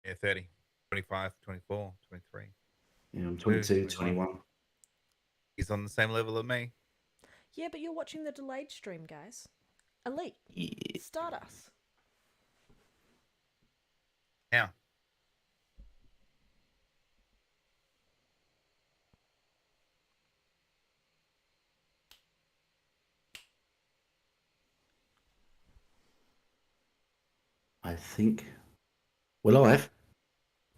Yeah, 30, 25, 24, 23. Yeah, I'm 22, 21. He's on the same level as me. Yeah, but you're watching the delayed stream, guys. Elite. Yeah. Start us. Now, I think we're live.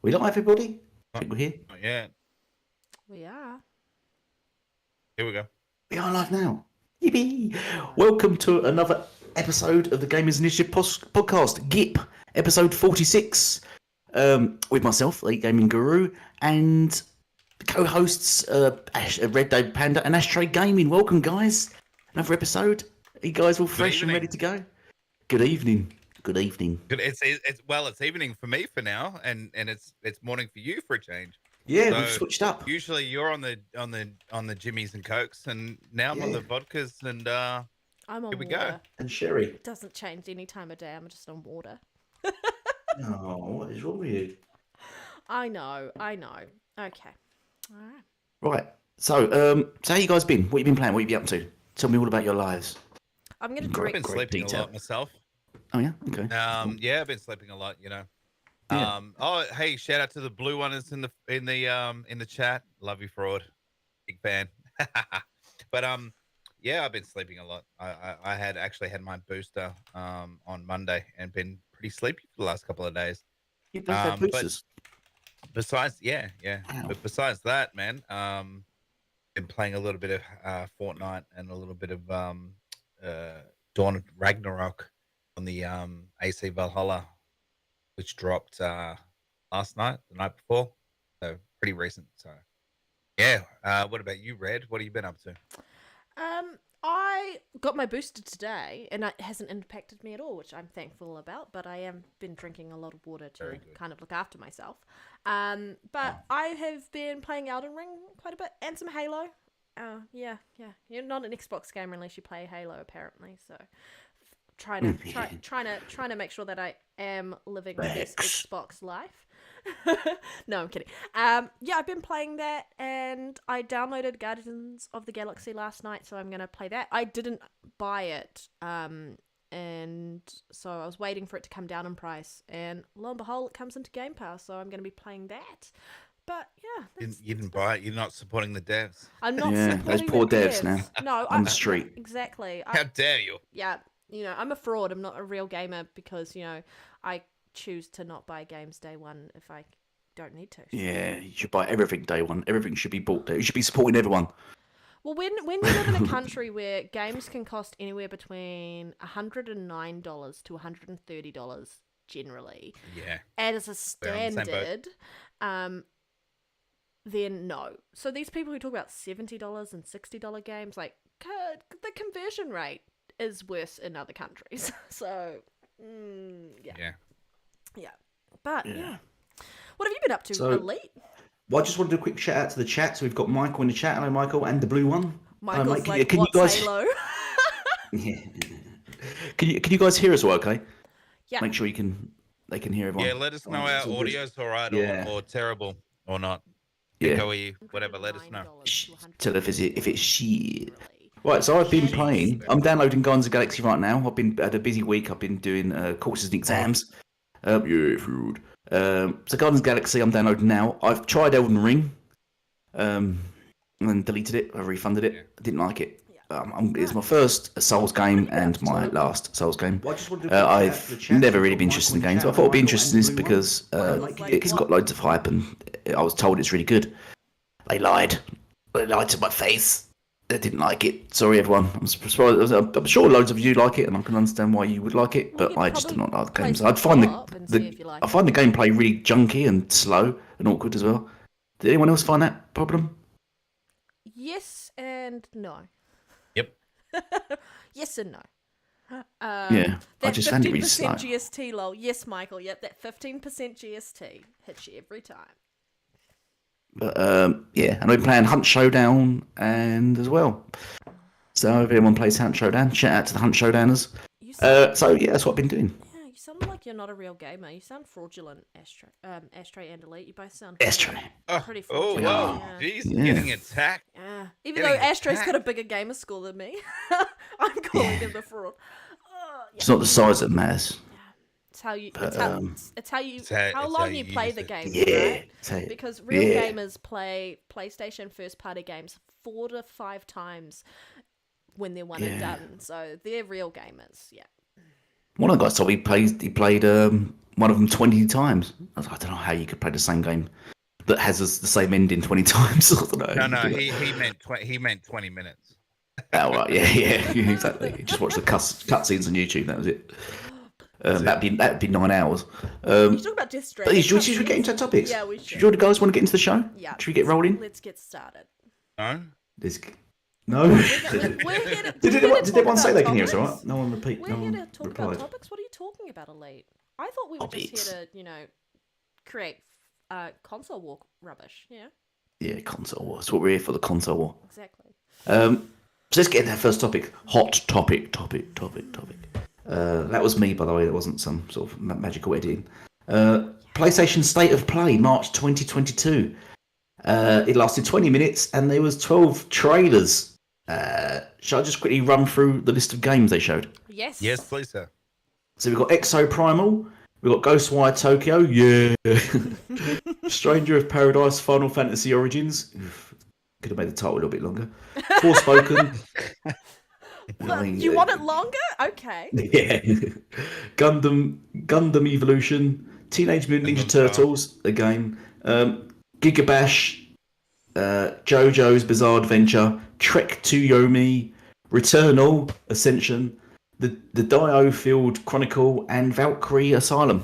We live, everybody? I think we're here. not yet. We are. Here we go. We are live now. Yippee! Welcome to another episode of the Gamers Initiative podcast, G.I.P, episode 46. With myself, EliteGamingGuru, and co-hosts Red Dave Panda and Ashtray Gaming. Welcome, guys. Another episode. Are you guys all fresh and ready to go? Good evening. Good evening. It's evening for me for now, and it's morning for you for a change. Yeah, So, we've switched up. Usually you're on the Jimmies and Cokes, and now I'm on the vodkas, and I'm on here we water. go. And Sherry. It doesn't change any time of day. I'm just on water. Oh, what is wrong with you? I know. Okay. All right. Right. So how you guys been? What you been playing? What you been up to? Tell me all about your lives. I'm gonna I've drink. been sleeping detail. a lot myself. Oh yeah. Okay. Yeah, I've been sleeping a lot. Yeah. Oh, hey, shout out to the blue ones in the chat. Love you, fraud. Big fan. But yeah, I've been sleeping a lot. I had actually had my booster on Monday and been pretty sleepy for the last couple of days. You both had but boosters. Besides, yeah. Wow. But besides that, man, been playing a little bit of Fortnite and a little bit of Dawn of Ragnarok on the AC Valhalla, which dropped last night, the night before, so pretty recent. So, yeah. What about you, Red? What have you been up to? I got my booster today, and it hasn't impacted me at all, which I'm thankful about. But I have been drinking a lot of water to kind of look after myself. But I have been playing Elden Ring quite a bit, and some Halo. Yeah. You're not an Xbox gamer unless you play Halo, apparently. So, trying to make sure that I am living my best Xbox life. No, I'm kidding. Yeah, I've been playing that, and I downloaded Guardians of the Galaxy last night, so I'm gonna play that. I didn't buy it, and so I was waiting for it to come down in price, and lo and behold, it comes into Game Pass, so I'm gonna be playing that. But yeah, You didn't buy it. You're not supporting the devs. I'm not Yeah, supporting those poor the devs now No, on the street. Exactly. How dare you? Yeah, I'm a fraud. I'm not a real gamer because I choose to not buy games day one if I don't need to. Yeah, you should buy everything day one. Everything should be bought there. You should be supporting everyone. Well, when you live in a country where games can cost anywhere between $109 to $130 generally, Yeah. as a We're on the same boat. standard, then no. So these people who talk about $70 and $60 games, like, the conversion rate is worse in other countries. So, yeah. But, yeah. What have you been up to, So- Elite? Well, I just want to do a quick shout out to the chat. So we've got Michael in the chat. Hello, Michael, and the blue one. Michael's Mike, like, can you what's guys... Halo? Yeah. Can you guys hear us well? Okay. Yeah. Make sure they can hear everyone. Yeah, let us know our It's all good. audio's all right Yeah. or terrible or not. Yeah. How are you? Whatever, let us know. Tell us if it's shit. Right, so I've been playing. I'm downloading Guardians of the Galaxy right now. I've been had a busy week. I've been doing courses and exams. Yeah, food. So Guardians of the Galaxy, I'm downloading now. I've tried Elden Ring, and deleted it. I refunded it. I didn't like it. It's my first Souls game and my last Souls game. I've never really been interested in games. So I thought I'd be interested in this because it's got loads of hype, and I was told it's really good. They lied. They lied to my face. I didn't like it. Sorry, everyone. I'm surprised. I'm sure loads of you like it, and I can understand why you would like it. But I just do not like the games. I'd find I find the gameplay really junky and slow and awkward as well. Did anyone else find that problem? Yes and no. Yep. Yes and no. Yeah, I just found it really slow. 15% GST lol. Yes, Michael. Yep, that 15% GST hits you every time. But yeah, and I've been playing Hunt Showdown and as well. So if anyone plays Hunt Showdown, shout out to the Hunt Showdowners. So yeah, that's what I've been doing. Yeah, you sound like you're not a real gamer. You sound fraudulent, Ashtray and Elite. You both sound Ashtray. pretty Oh, fraudulent. whoa. Yeah. Jeez, Yeah. getting attacked. Yeah. Even Getting though Ashtray's got a attacked. bigger gamer score than me, I'm calling him the fraud. It's not the size that matters. It's how you. But, It's how you. It's how- How it's long how you you play use the it. game, Yeah. right? it's a- Because real yeah. gamers play PlayStation first-party games 4 to 5 times when they're one and Yeah. done. So they're real gamers. Yeah. One of the guys told me he played one of them 20 times. I was like, I don't know how you could play the same game that has the same ending 20 times. I don't know. how No, you do he that. he meant 20 minutes. Oh, right, yeah, exactly. Just watch the cutscenes on YouTube. That was it. That'd be 9 hours. You talk about Death Stranding. Should we get into topics? Yeah, we should. Do you guys want to get into the show? Yeah. Should we get rolling? Let's get started. No? No. We're here to, Did talk everyone say about they can hear us? All topics. right. No one repeat. We're No here one to talk replied. about topics. What are you talking about, Elite? I thought we were just here to, create console war rubbish. Yeah. Yeah, console war. That's what we're here for, the console war. Exactly. So let's get into that first topic. Hot topic. That was me, by the way. That wasn't some sort of magical editing. PlayStation State of Play, March 2022. It lasted 20 minutes, and there was 12 trailers. Shall I just quickly run through the list of games they showed? Yes. Yes, please, sir. So we've got Exo Primal, we've got Ghostwire Tokyo, yeah. Stranger of Paradise, Final Fantasy Origins. Could have made the title a little bit longer. Forspoken. You want it longer? Okay. Yeah. Gundam Evolution, Teenage Mutant Ninja Turtles, again. Gigabash, JoJo's Bizarre Adventure, Trek to Yomi, Returnal, Ascension, the Dio Field Chronicle, and Valkyrie Asylum.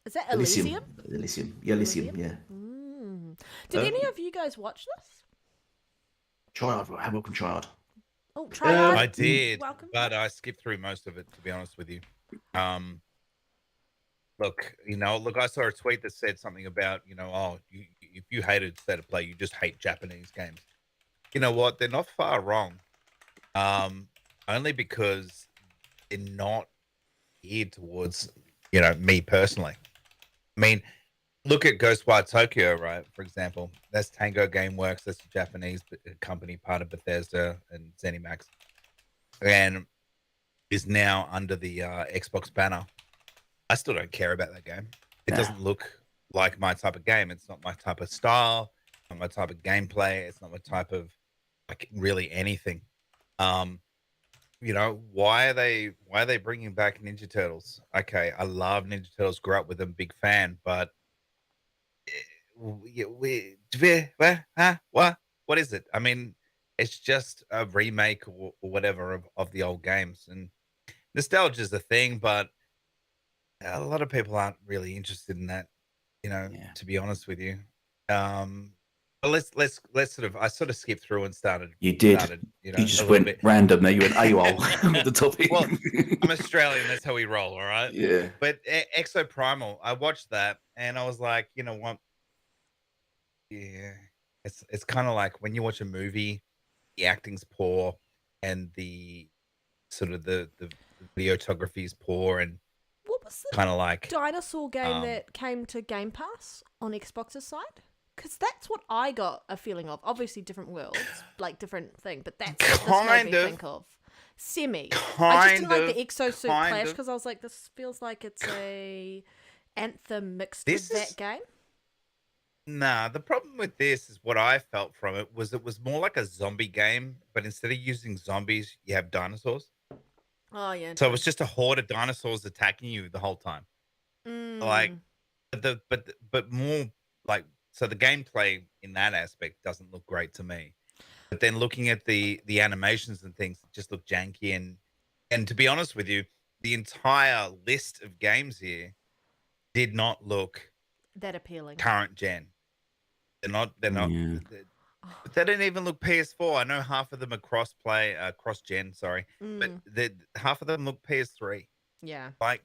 Is that Elysium? Elysium. Yeah, Elysium, yeah. Did any of you guys watch this? Triad, welcome Triad. Oh, Triad. I did, Welcome. but I skipped through most of it, to be honest with you. Look, I saw a tweet that said something about, if you hated State of Play, you just hate Japanese games. You know what? They're not far wrong. Only because they're not geared towards, me personally. I mean, look at Ghostwire Tokyo, right? For example, that's Tango Gameworks. That's a Japanese company, part of Bethesda and ZeniMax, and is now under the Xbox banner. I still don't care about that game. It doesn't look like my type of game. It's not my type of style, not my type of gameplay. It's not my type of really anything. Why are they bringing back Ninja Turtles? Okay, I love Ninja Turtles. Grew up with them, big fan. But what is it? I mean, it's just a remake or whatever of the old games, and nostalgia is a thing, but a lot of people aren't really interested in that, to be honest with you. But let's sort of, I sort of skipped through and started. You did. You just went random there. You went AWOL with the topic. Well, I'm Australian. That's how we roll. All right. Yeah. But Exo Primal, I watched that and I was like, you know what? Yeah. It's kind of like when you watch a movie, the acting's poor and the sort of the videography is poor, and What was the kind of like dinosaur game that came to Game Pass on Xbox's side? Because that's what I got a feeling of. Obviously, different worlds, like different thing, but that's what this made me think of. Semi. I just didn't like the exosuit clash because I was like, this feels like it's a Anthem mixed with that game. Nah, the problem with this is what I felt from it was more like a zombie game, but instead of using zombies, you have dinosaurs. Oh yeah. So it was just a horde of dinosaurs attacking you the whole time. Like but more like, so the gameplay in that aspect doesn't look great to me. But then looking at the animations and things just look janky, and to be honest with you, the entire list of games here did not look that appealing. Current gen. They're not but they didn't even look PS4. I know half of them are cross gen, sorry. But half of them look PS3. Yeah. Like,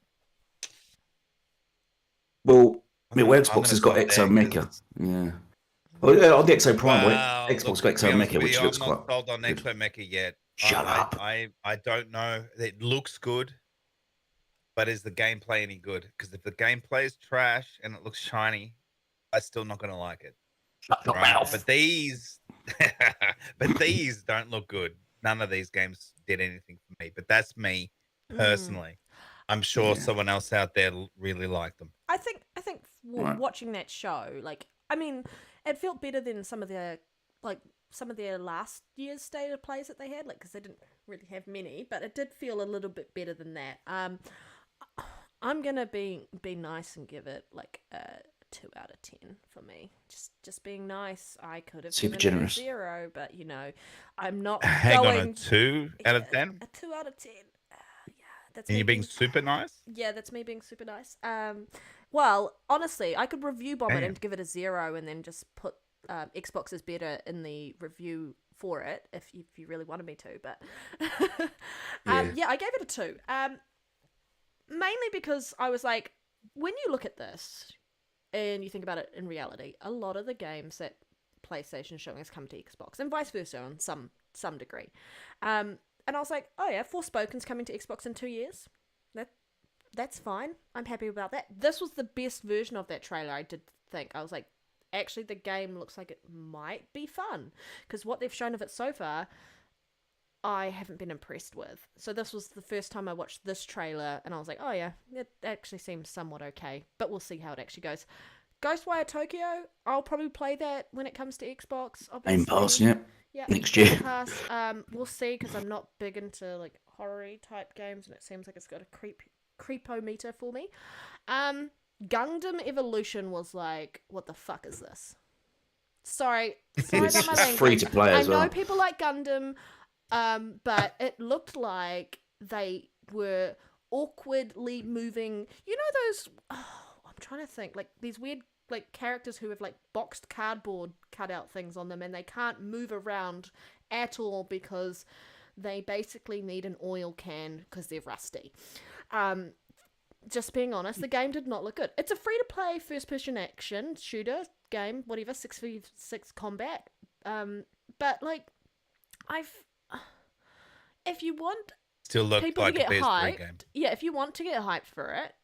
well, Xbox has got Exo Mecha. Yeah. Well, yeah, on the Exo Prime, Xbox got Exo Mecha, which looks quite. I'm not sold on Exo Mecha yet. Shut up. I don't know. It looks good. but is the gameplay any good? Because if the gameplay is trash and it looks shiny, I'm still not going to like it. Shut your Right? mouth. But these, but these don't look good. None of these games did anything for me. But that's me personally. I'm sure someone else out there really liked them. I think watching that show, like, I mean, it felt better than some of their last year's state of plays that they had, like, because they didn't really have many, but it did feel a little bit better than that. I'm gonna be nice and give it like a 2 out of 10 for me. Just being nice. I could have Super given generous. it a 0, but you know, I'm not Hang going on, a 2 out of 10. A 2 out of 10. That's And me you're being super nice? Yeah, that's me being super nice. Well, honestly, I could review bomb it Damn. and give it a 0 and then just put Xbox is better in the review for it if you really wanted me to. But yeah, I gave it a 2. Mainly because I was like, when you look at this and you think about it in reality, a lot of the games that PlayStation is showing us come to Xbox and vice versa on some degree. And I was like, oh yeah, Forspoken's coming to Xbox in 2 years. That's fine. I'm happy about that. This was the best version of that trailer, I did think. I was like, actually, the game looks like it might be fun. Because what they've shown of it so far, I haven't been impressed with. So this was the first time I watched this trailer, and I was like, oh yeah, it actually seems somewhat okay. But we'll see how it actually goes. Ghostwire Tokyo, I'll probably play that when it comes to Xbox, obviously. Game Pass, yeah. Yeah, next year. Pass. We'll see, because I'm not big into like horror type games, and it seems like it's got a creepo meter for me. Gundam Evolution was like, what the fuck is this? Sorry It's about my language. free to play as well. I know people like Gundam, but it looked like they were awkwardly moving. You know those? Oh, I'm trying to think. Like these weird like characters who have like boxed cardboard cutout things on them, and they can't move around at all because they basically need an oil can because they're rusty. Just being honest, the game did not look good. It's a free-to-play first-person action shooter game, whatever, 6v6 combat. But like, if you want Still look people like to get a PS3 hyped, game. yeah, if you want to get hyped for it,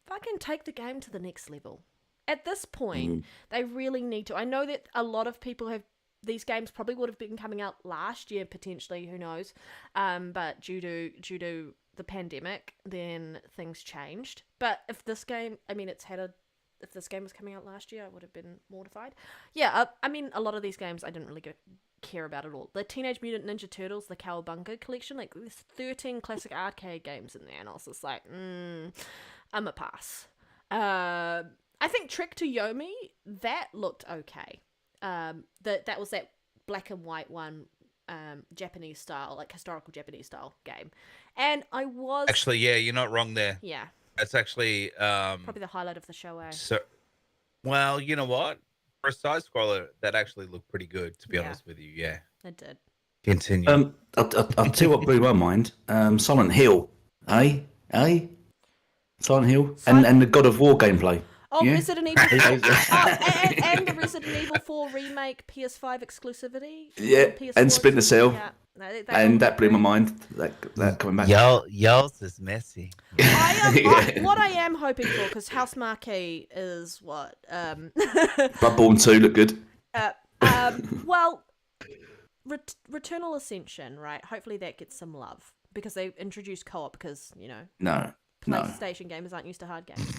fucking take the game to the next level. At this point, they really need to. I know that a lot of people have. These games probably would have been coming out last year potentially. Who knows? But due to the pandemic, then things changed. But if this game, if this game was coming out last year, I would have been mortified. Yeah, I mean, a lot of these games I didn't really care about at all. The Teenage Mutant Ninja Turtles, the Cowabunga collection, like there's 13 classic arcade games in there, and I was just like, I'm a pass. I think Trek to Yomi, that looked okay. That was that black and white one, Japanese style, like historical Japanese style game. And I was Actually, yeah, you're not wrong there. yeah, That's actually probably the highlight of the show. So, well, you know what? For a side scroller, that actually looked pretty good. To be honest with you, yeah. It did. Continue. I'll tell you what blew my mind. Silent Hill, eh? Silent Hill and the God of War gameplay. Oh, yeah? Resident Evil 4. And the Resident Evil 4 remake PS5 exclusivity. Yeah, PS4 and Splinter Cell. Yeah. No, And that blew my mind. That coming back. Y'all's is messy. What I am hoping for, because House Marquee is what? Bloodborne 2 look good. Well, Returnal Ascension, right? Hopefully that gets some love, because they introduced co-op, because, you know, No. PlayStation gamers aren't used to hard games.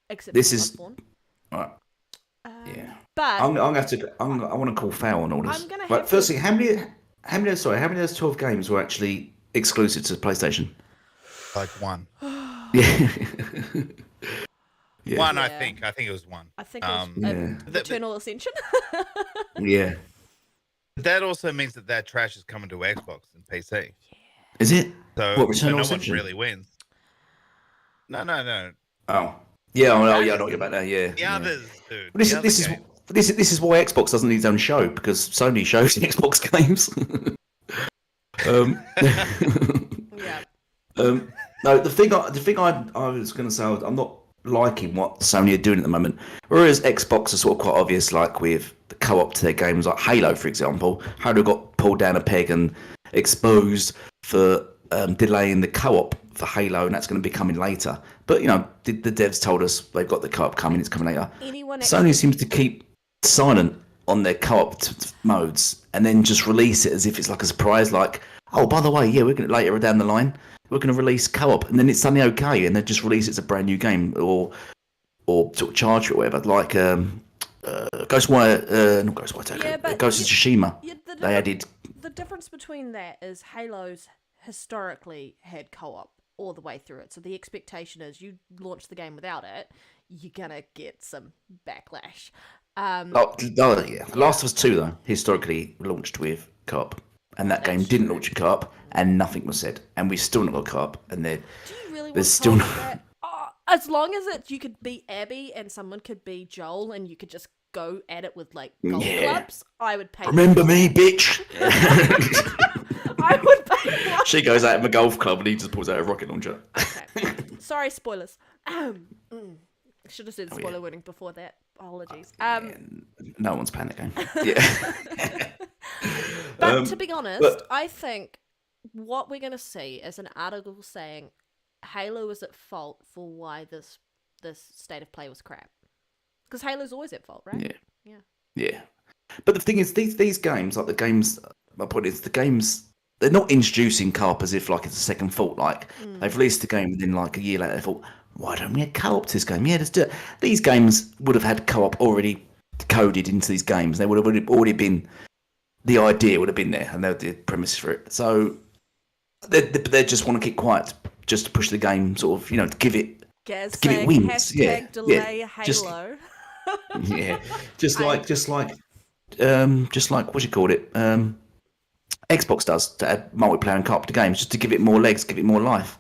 Except This for is Bloodborne. right. Yeah. But I'm gonna have to. I want to call foul on all this. I'm gonna But have firstly, how many of those 12 games were actually exclusive to PlayStation? Like one. Yeah. Yeah. One, Yeah. I think. I think it was one. I think it was Yeah. Returnal Ascension. Yeah. That also means that trash is coming to Xbox and PC. Is it? So, What, so Returnal no one Ascension? really wins. No. Oh. Yeah. I know about that. Yeah. The others, dude. Well, the this other is game. this is why Xbox doesn't need its own show, because Sony shows Xbox games. Yeah. No, the thing I was going to say, I'm not liking what Sony are doing at the moment. Whereas Xbox are sort of quite obvious, like with the co-op to their games, like Halo, for example. Halo got pulled down a peg and exposed for delaying the co-op for Halo, and that's going to be coming later. But the devs told us they've got the co-op coming. It's coming later. Sony seems to keep silent on their co-op modes, and then just release it as if it's like a surprise. Like, oh, by the way, yeah, we're going to later down the line, we're going to release co-op, and then it's suddenly okay, and they just release it as a brand new game, or sort of charge for it, or whatever. Like not Ghostwire Tokyo, Ghost of Tsushima. They added. The difference between that is Halo's historically had co-op all the way through it, so the expectation is you launch the game without it, you're gonna get some backlash. Yeah. Last of Us 2 though historically launched with co-op, and that game didn't launch with co-op, and nothing was said, and we still not got co-op, and do you really there's want still that? As long as you could be Abby and someone could be Joel, and you could just go at it with like golf clubs, I would pay. Remember me, bitch. I would pay. She goes out of a golf club and he just pulls out a rocket launcher. Okay. Sorry, spoilers. Should have said spoiler warning before that. Apologies. No one's panicking. Yeah. But to be honest, I think what we're going to see is an article saying Halo is at fault for why this state of play was crap. Because Halo's always at fault, right? Yeah. But the thing is, these games, like the games, my point is, the games, they're not introducing co-op as if like it's a second fault. Like they've released the game, and then like a year later they thought, why don't we have co-op to this game? Yeah, let's do it. These games would have had co-op already coded into these games. They would have already been, the idea would have been there, and the premise for it. So they just want to keep quiet, just to push the game, sort of, to give it wings. Delay Halo. Just like what you called it, Xbox does to add multiplayer and co-op to games, just to give it more legs, give it more life.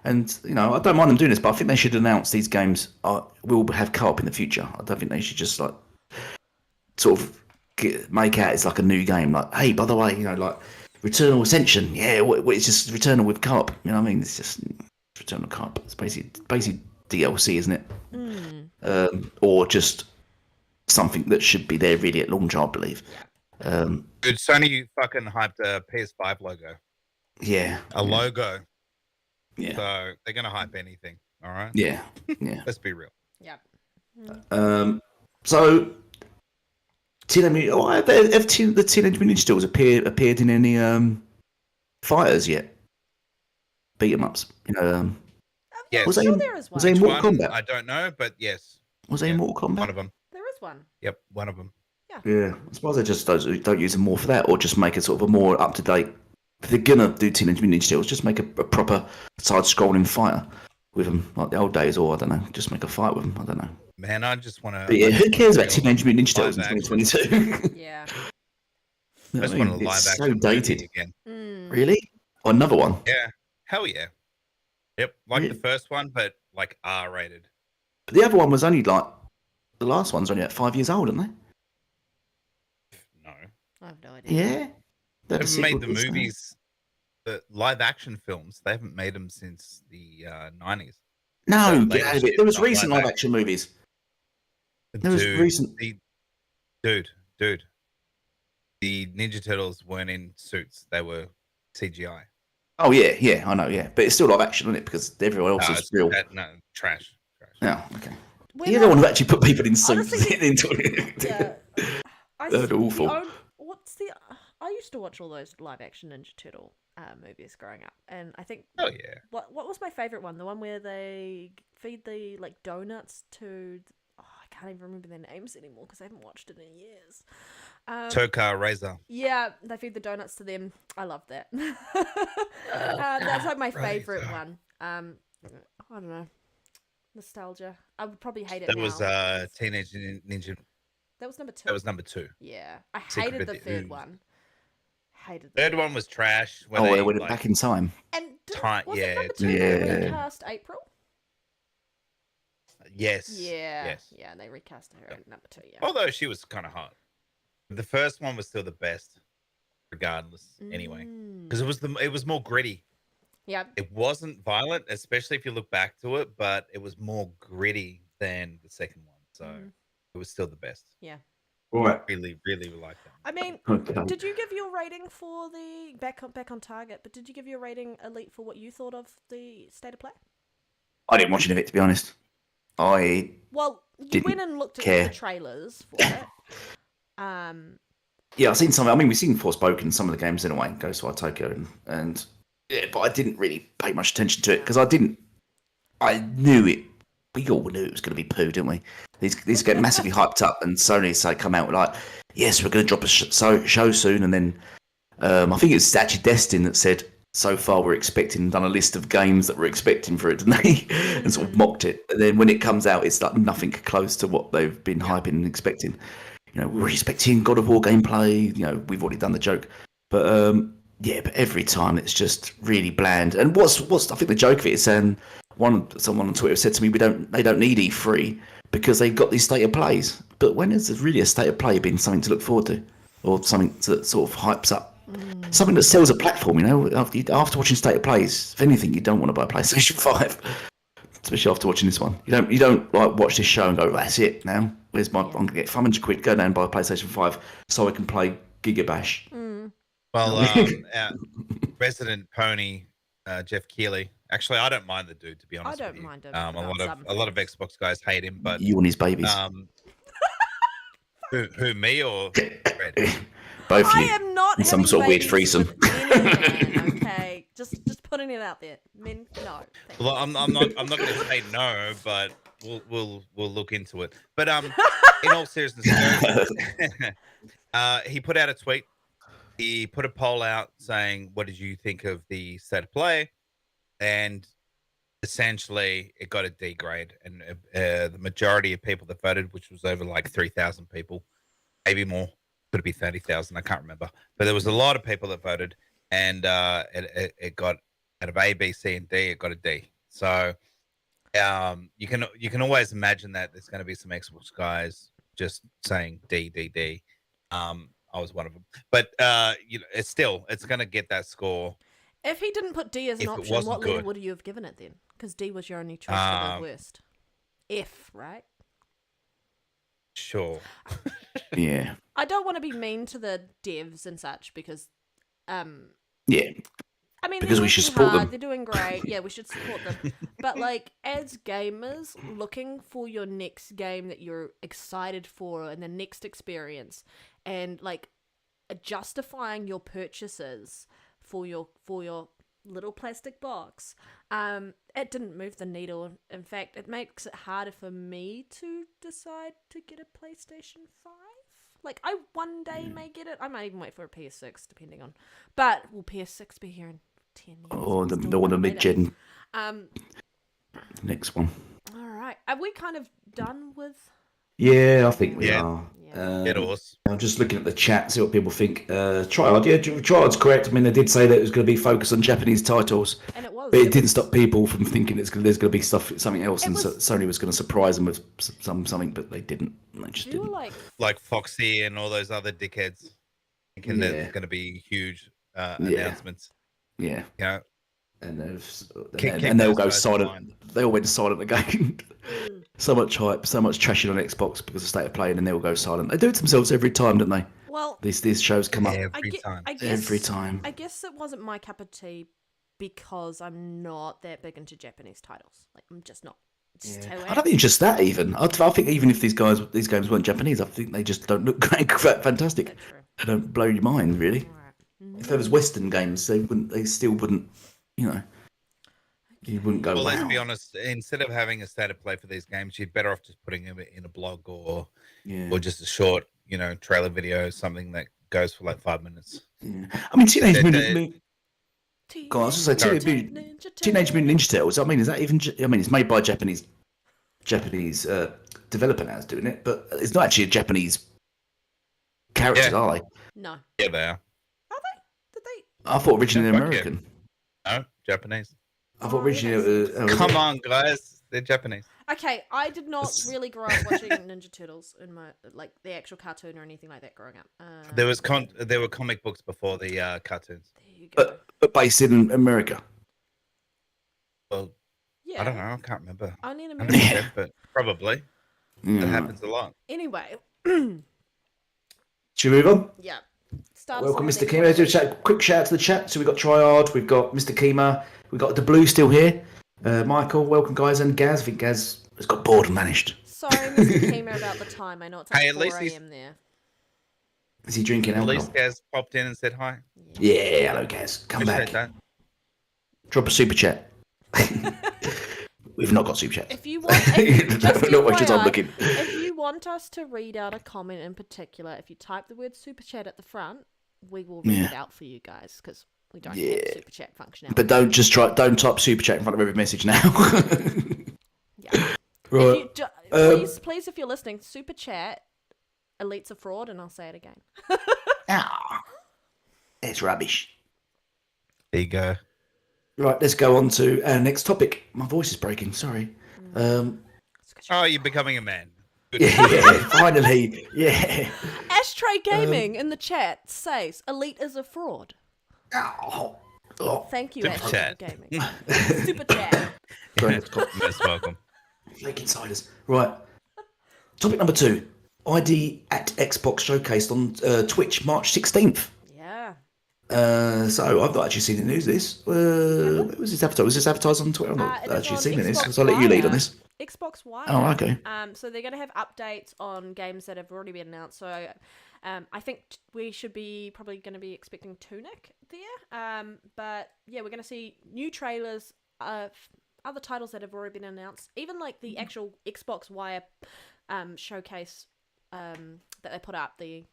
And I don't mind them doing this, but I think they should announce these games will have co-op in the future. I don't think they should just like sort of make out it's like a new game. Like, hey, by the way, like Returnal Ascension, it's just Returnal with co-op. You know what I mean? It's just Returnal co-op. It's basically DLC, isn't it? Or just something that should be there really at launch, I believe. Dude, Sony fucking hyped a PS5 logo. Yeah. Logo. Yeah. So they're gonna hype anything. All right. Yeah. Let's be real. Yeah. So, have the Teenage Mutant Ninja Turtles appeared in any fighters yet? Beat 'em ups. Yes. Was they in Mortal Kombat? I don't know, but yes. Was they in Mortal Kombat? One of them. There is one. Yep, one of them. Yeah. I suppose they just don't use them more for that, or just make it sort of a more up to date. If they're gonna do Teenage Mutant Ninja Turtles, just make a proper side-scrolling fighter with them, like the old days, or I don't know, just make a fight with them. I don't know. Man, I just want to. But yeah, who cares about Teenage Mutant Ninja Turtles in 2022? Yeah. I just want a live it's action so dated again. Really? Or another one? Yeah. Hell yeah. Yep. Like the first one, but like R-rated. But the other one was only like the last one's only like 5 years old, aren't they? No. I have no idea. Yeah. They haven't made the movies, the live action films. They haven't made them since the 90s. No, get out of it. There was recent live action movies. There was recent. Dude. The Ninja Turtles weren't in suits. They were CGI. Oh, yeah, I know, yeah. But it's still live action, isn't it? Because everyone else is real. No, trash. Yeah, okay. You don't want to actually put people in suits into it. Yeah. They're awful. I used to watch all those live action Ninja Turtle movies growing up, and I think. Oh yeah. What was my favorite one? The one where they feed the like donuts to. I can't even remember their names anymore because I haven't watched it in years. Tokar Razor. Yeah, they feed the donuts to them. I love that. That's like my favorite one. I don't know. Nostalgia. I would probably hate it That now. was Teenage Ninja. That was number 2. That was number 2. Yeah, I hated the third one. Third one was trash. They went back in time. And was it number 2 they recast April? Yes. Yeah. Yes. Yeah, they recast her at number 2. Yeah. Although she was kind of hot. The first one was still the best, regardless. Anyway, because it was more gritty. Yeah. It wasn't violent, especially if you look back to it, but it was more gritty than the second one. So it was still the best. Yeah. Right. Really, really like that. I mean, Okay. did you give your rating for the back on target? But did you give your rating Elite for what you thought of the state of play? I didn't watch any of it, to be honest. I Well, you didn't went and looked at care. the trailers for it. Yeah, I've seen some. I mean, we've seen Forspoken, some of the games anyway, Ghostwire Tokyo, and yeah, but I didn't really pay much attention to it because I knew it. We all knew it was going to be poo, didn't we? These get massively hyped up, and Sony say come out like, yes, we're going to drop a show soon, and then I think it's actually Destin that said so far we're expecting, done a list of games that we're expecting for it, didn't they? And sort of mocked it. And then when it comes out, it's like nothing close to what they've been hyping and expecting. You know, we're expecting God of War gameplay. You know, we've already done the joke, but yeah, but every time it's just really bland. And what's I think the joke of it is saying someone on Twitter said to me, they don't need E3 because they've got these state of plays. But when has really a state of play been something to look forward to, or something that sort of hypes up? Something that sells a platform, you know. After watching state of plays, if anything, you don't want to buy a PlayStation 5, especially after watching this one. You don't like watch this show and go, that's it now. Where's my? I'm gonna get £500, go down and buy a PlayStation 5 so I can play Gigabash. Well, our resident pony, Jeff Keighley. Actually, I don't mind the dude, to be honest. I don't mind him. A lot of Xbox guys hate him, but You and his babies. who me or Red? Both I you. am not In some sort of weird babies threesome. with any man, okay, just putting it out there. Men, no. Thank Well, you. I'm not going to say no, but we'll look into it. But in all seriousness, he put out a tweet. He put a poll out saying, "What did you think of the state of play?" And essentially, it got a D grade. And the majority of people that voted, which was over like 3,000 people, maybe more, could be 30,000. I can't remember, but there was a lot of people that voted, and it got out of A, B, C, and D. It got a D. So you can always imagine that there's going to be some Xbox guys just saying D, D, D. I was one of them, but it's going to get that score. If he didn't put D as an If it option, wasn't what letter good. would you have given it then? Because D was your only choice for the worst. F, right? Sure. Yeah. I don't want to be mean to the devs and such because, Yeah. I mean, Because they're we should working support hard, them. they're doing great. Yeah, we should support them. But like, as gamers, looking for your next game that you're excited for and the next experience, and like justifying your purchases for your little plastic box, it didn't move the needle. In fact, it makes it harder for me to decide to get a PlayStation 5. Like, I one day may get it. I might even wait for a PS6, depending on. But will PS6 be here in 10 years? Or Still the one won't the get it. mid-gen next one. All right. Are we kind of done with? Yeah, I think we Yeah. are. It was. I'm just looking at the chat, see what people think. Triad, yeah, Triad's correct. I mean, they did say that it was going to be focused on Japanese titles, And it was. but it didn't stop people from thinking there's going to be something else, It and was- Sony was going to surprise them with something, but they didn't. They just You were didn't. like Foxy and all those other dickheads thinking that there's going to be huge announcements. Yeah, You know, and Kick and they'll those go guys silent. behind. They all went silent again. So much hype, so much trashing on Xbox because of state of play, and then they all go silent. They do it themselves every time, don't they? well. These shows come up every time. I guess, every time. I guess it wasn't my cup of tea because I'm not that big into Japanese titles. Like, I'm just not. It's just how I don't think it's just that even. I think even if these games weren't Japanese, I think they just don't look great, fantastic. That's true. They don't blow your mind really. All right. If there was Western games, they still wouldn't, you know. You wouldn't go. Well, wow. let's be honest. Instead of having a state of play for these games, you're better off just putting them in a blog or just a short, trailer video, something that goes for like 5 minutes. Yeah. I mean, Teenage That- Mutant. God, I was going to say Teenage Mutant Ninja Turtles. I mean, is that even? I mean, it's made by a Japanese developer now is doing it, but it's not actually a Japanese characters, Yeah. are they? No. Yeah, they are. Are they? Did they? I thought originally Yeah, they're fuck yeah. American. No, Japanese. I thought Oh, originally. yeah, Come on, guys. They're Japanese. Okay, I did not really grow up watching Ninja Turtles in my the actual cartoon or anything like that growing up. There were comic books before the cartoons. There you go. But based in America. Well, Yeah. I don't know. I can't remember. Only in 100%, America. but probably. Yeah. That happens a lot. Anyway, Should we move on? Yeah. Start Welcome, us Mr. off, Kima. Do a chat, quick shout out to the chat. So we've got Triad, we've got Mr. Kima, we've got the Blue still here. Michael, welcome, guys. And Gaz. I think Gaz has got bored and vanished. Sorry, Mr. Kima, about the time. I know it's like Hey, at 4 least he's- a.m. there. Is he drinking At alcohol? least Gaz popped in and said hi. Yeah, hello, Gaz. Come Appreciate back. that. Drop a super chat. We've not got super chat. If you want, just Not waste your time FYI, looking. if you want us to read out a comment in particular, if you type the word super chat at the front, we will read it out for you guys because we don't have super chat functionality. But don't type super chat in front of every message now. Yeah. Right. Please, if you're listening, super chat. Elite's a fraud, and I'll say it again. It's rubbish. There you go. Right, let's go on to our next topic. My voice is breaking. Sorry. Oh, you're becoming a man. Good. Yeah, finally. Yeah. Ashtray Gaming in the chat says Elite is a fraud. Oh. Thank you, Super Ashtray chat. Gaming. Super chat. Most welcome. Fake insiders. Right. Topic number 2. ID at Xbox showcased on Twitch March 16th. Yeah. So I've not actually seen the news. This where was this advertised? Was this advertised on Twitter? I've not actually seen this. So I'll let you lead on this. Xbox Wire. Oh, okay. So they're going to have updates on games that have already been announced. So I think we should be probably going to be expecting Tunic there. But yeah, we're going to see new trailers of other titles that have already been announced. Even like the actual Xbox Wire showcase that they put up. The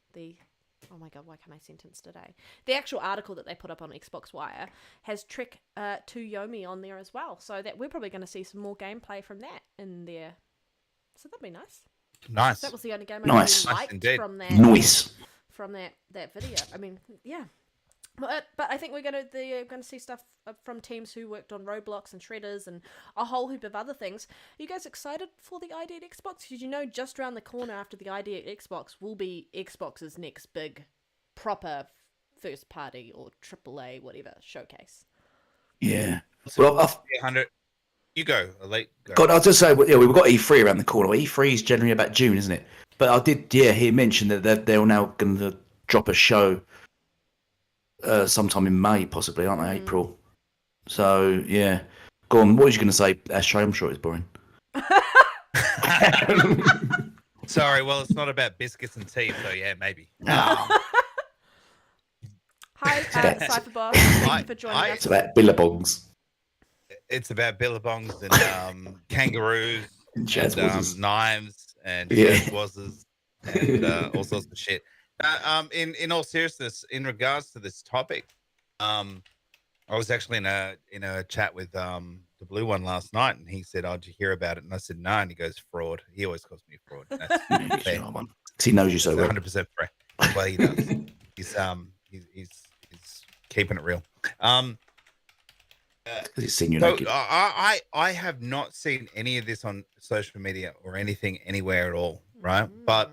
oh my god, why can't I sentence today? The actual article that they put up on Xbox Wire has Trek to Yomi on there as well. So that we're probably going to see some more gameplay from that in there. So that'd be nice. Nice. That was the only game I Nice. really liked Indeed. from that. Nice. From that video. I mean, yeah. But I think they're going to see stuff from teams who worked on Roblox and Shredders and a whole heap of other things. Are you guys excited for the ID at Xbox? Did you know just around the corner after the ID at Xbox will be Xbox's next big proper first party or AAA whatever showcase? Yeah. Well, 100. You go, Elite. Go. God, I'll just say, yeah, we've got E3 around the corner. E3 is generally about June, isn't it? But I did, hear mention that they're now going to drop a show sometime in May, possibly, aren't they? April. So, yeah. Go on, what was you going to say, Ashtray? I'm sure it's boring. Sorry, well, it's not about biscuits and tea, so yeah, maybe. Oh, Hi, Cypherboss. Thank you for joining us. it's about billabongs. It's about billabongs and kangaroos And jazz and wazzers. knives and Yeah. jazz wazzers and all sorts of shit. In all seriousness, in regards to this topic, I was actually in a chat with the blue one last night, and he said, "Oh, did you hear about it?" And I said, "No." And he goes, "Fraud." He always calls me a fraud. That's fair. 'Cause he knows you so well. 100% fair. Well, he does. He's keeping it real. Because he's seen you So naked. I have not seen any of this on social media or anything anywhere at all, right? But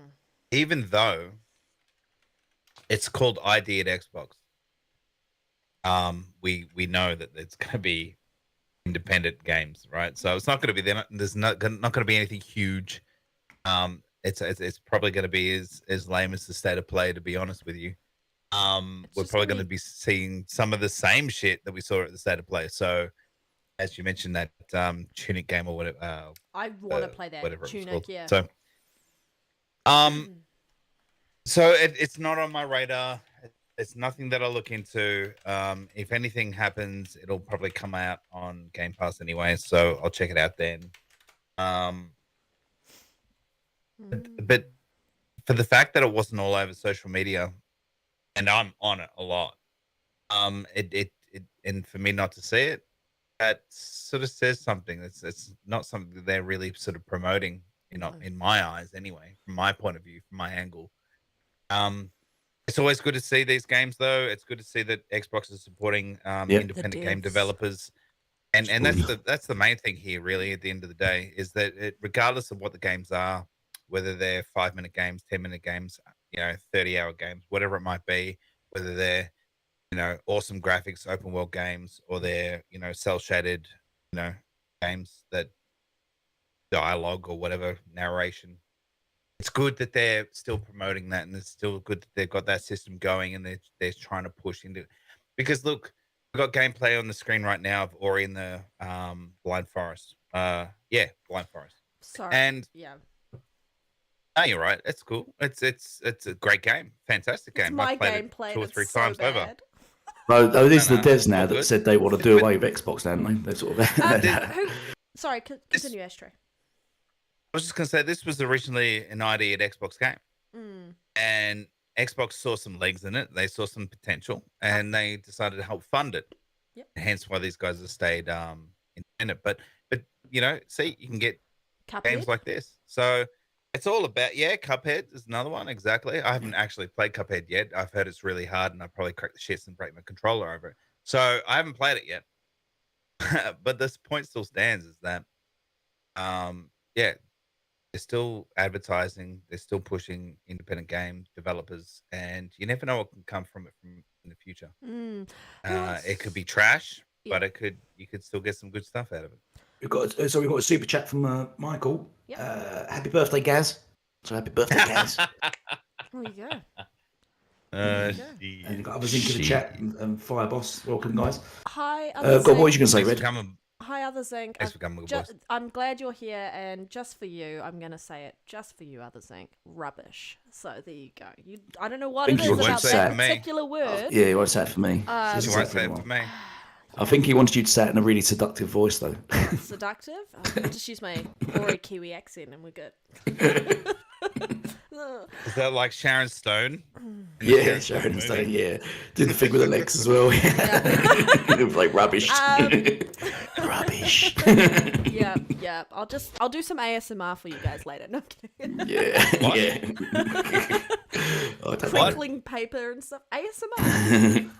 even though it's called ID at Xbox, we know that it's going to be independent games, right? So it's not going to be there's not going to be anything huge. It's probably going to be as lame as the state of play, to be honest with you. We're probably going to be seeing some of the same shit that we saw at the state of play. So, as you mentioned, that Tunic game or whatever. I want to play that whatever it was Tunic, called. yeah. So it's not on my radar. It's nothing that I'll look into. If anything happens, it'll probably come out on Game Pass anyway, so I'll check it out then. But for the fact that it wasn't all over social media, and I'm on it a lot, it and for me not to see it, that sort of says something. It's not something that they're really sort of promoting, in my eyes anyway, from my point of view, from my angle. It's always good to see these games, though. It's good to see that Xbox is supporting independent game developers, and that's the main thing here, really. At the end of the day, is that regardless of what the games are, whether they're 5-minute games, 10-minute games, 30-hour games, whatever it might be, whether they're awesome graphics, open world games, or they're cell shaded, games that dialogue or whatever narration it's good that they're still promoting that, and it's still good that they've got that system going, and they're trying to push into. Because look, we've got gameplay on the screen right now of Ori in the Blind Forest. Yeah, Blind Forest. Sorry. And yeah. no, you're right. It's cool. It's a great game, fantastic game. It's my I've played it gameplay. 2 or 3 It's so times over. bad. Oh, these are the devs it's now all that good. said they want to do away with Xbox, don't they? They're sort of. Sorry, continue, Ashtray. I was just gonna say this was originally an idea at Xbox game, and Xbox saw some legs in it. They saw some potential, and they decided to help fund it. Yep. Hence why these guys have stayed independent. But you know, see, you can get Cuphead? games like this. So it's all about Cuphead is another one. Exactly. I haven't actually played Cuphead yet. I've heard it's really hard, and I probably crack the shits and break my controller over it. So I haven't played it yet. But this point still stands is that, they're still advertising, they're still pushing independent game developers, and you never know what can come from it in the future. It could be trash, but you could still get some good stuff out of it. We've got a super chat from Michael. Yep. Happy birthday, Gaz. So happy birthday, Gaz. There you go. And you've got others into the chat. Fire Boss, welcome, guys. Hi, God, what were you going to say, Red? Hi, Other Zinc. Thanks for coming, boss. I'm glad you're here, and just for you, I'm going to say it. Just for you, Other Zinc. Rubbish. So there you go. I don't know what it is about that particular word. Yeah, he won't say it for me. You won't say it for me. I think he wanted you to say it in a really seductive voice, though. Seductive? I'll just use my Ori Kiwi accent, and we're good. Is that like Sharon Stone? Yeah, Sharon Stone, yeah. Did the thing with the legs as well. It was like rubbish. Rubbish. Yeah. I'll do some ASMR for you guys later. No, I'm kidding. Yeah. Crinkling paper and stuff. ASMR.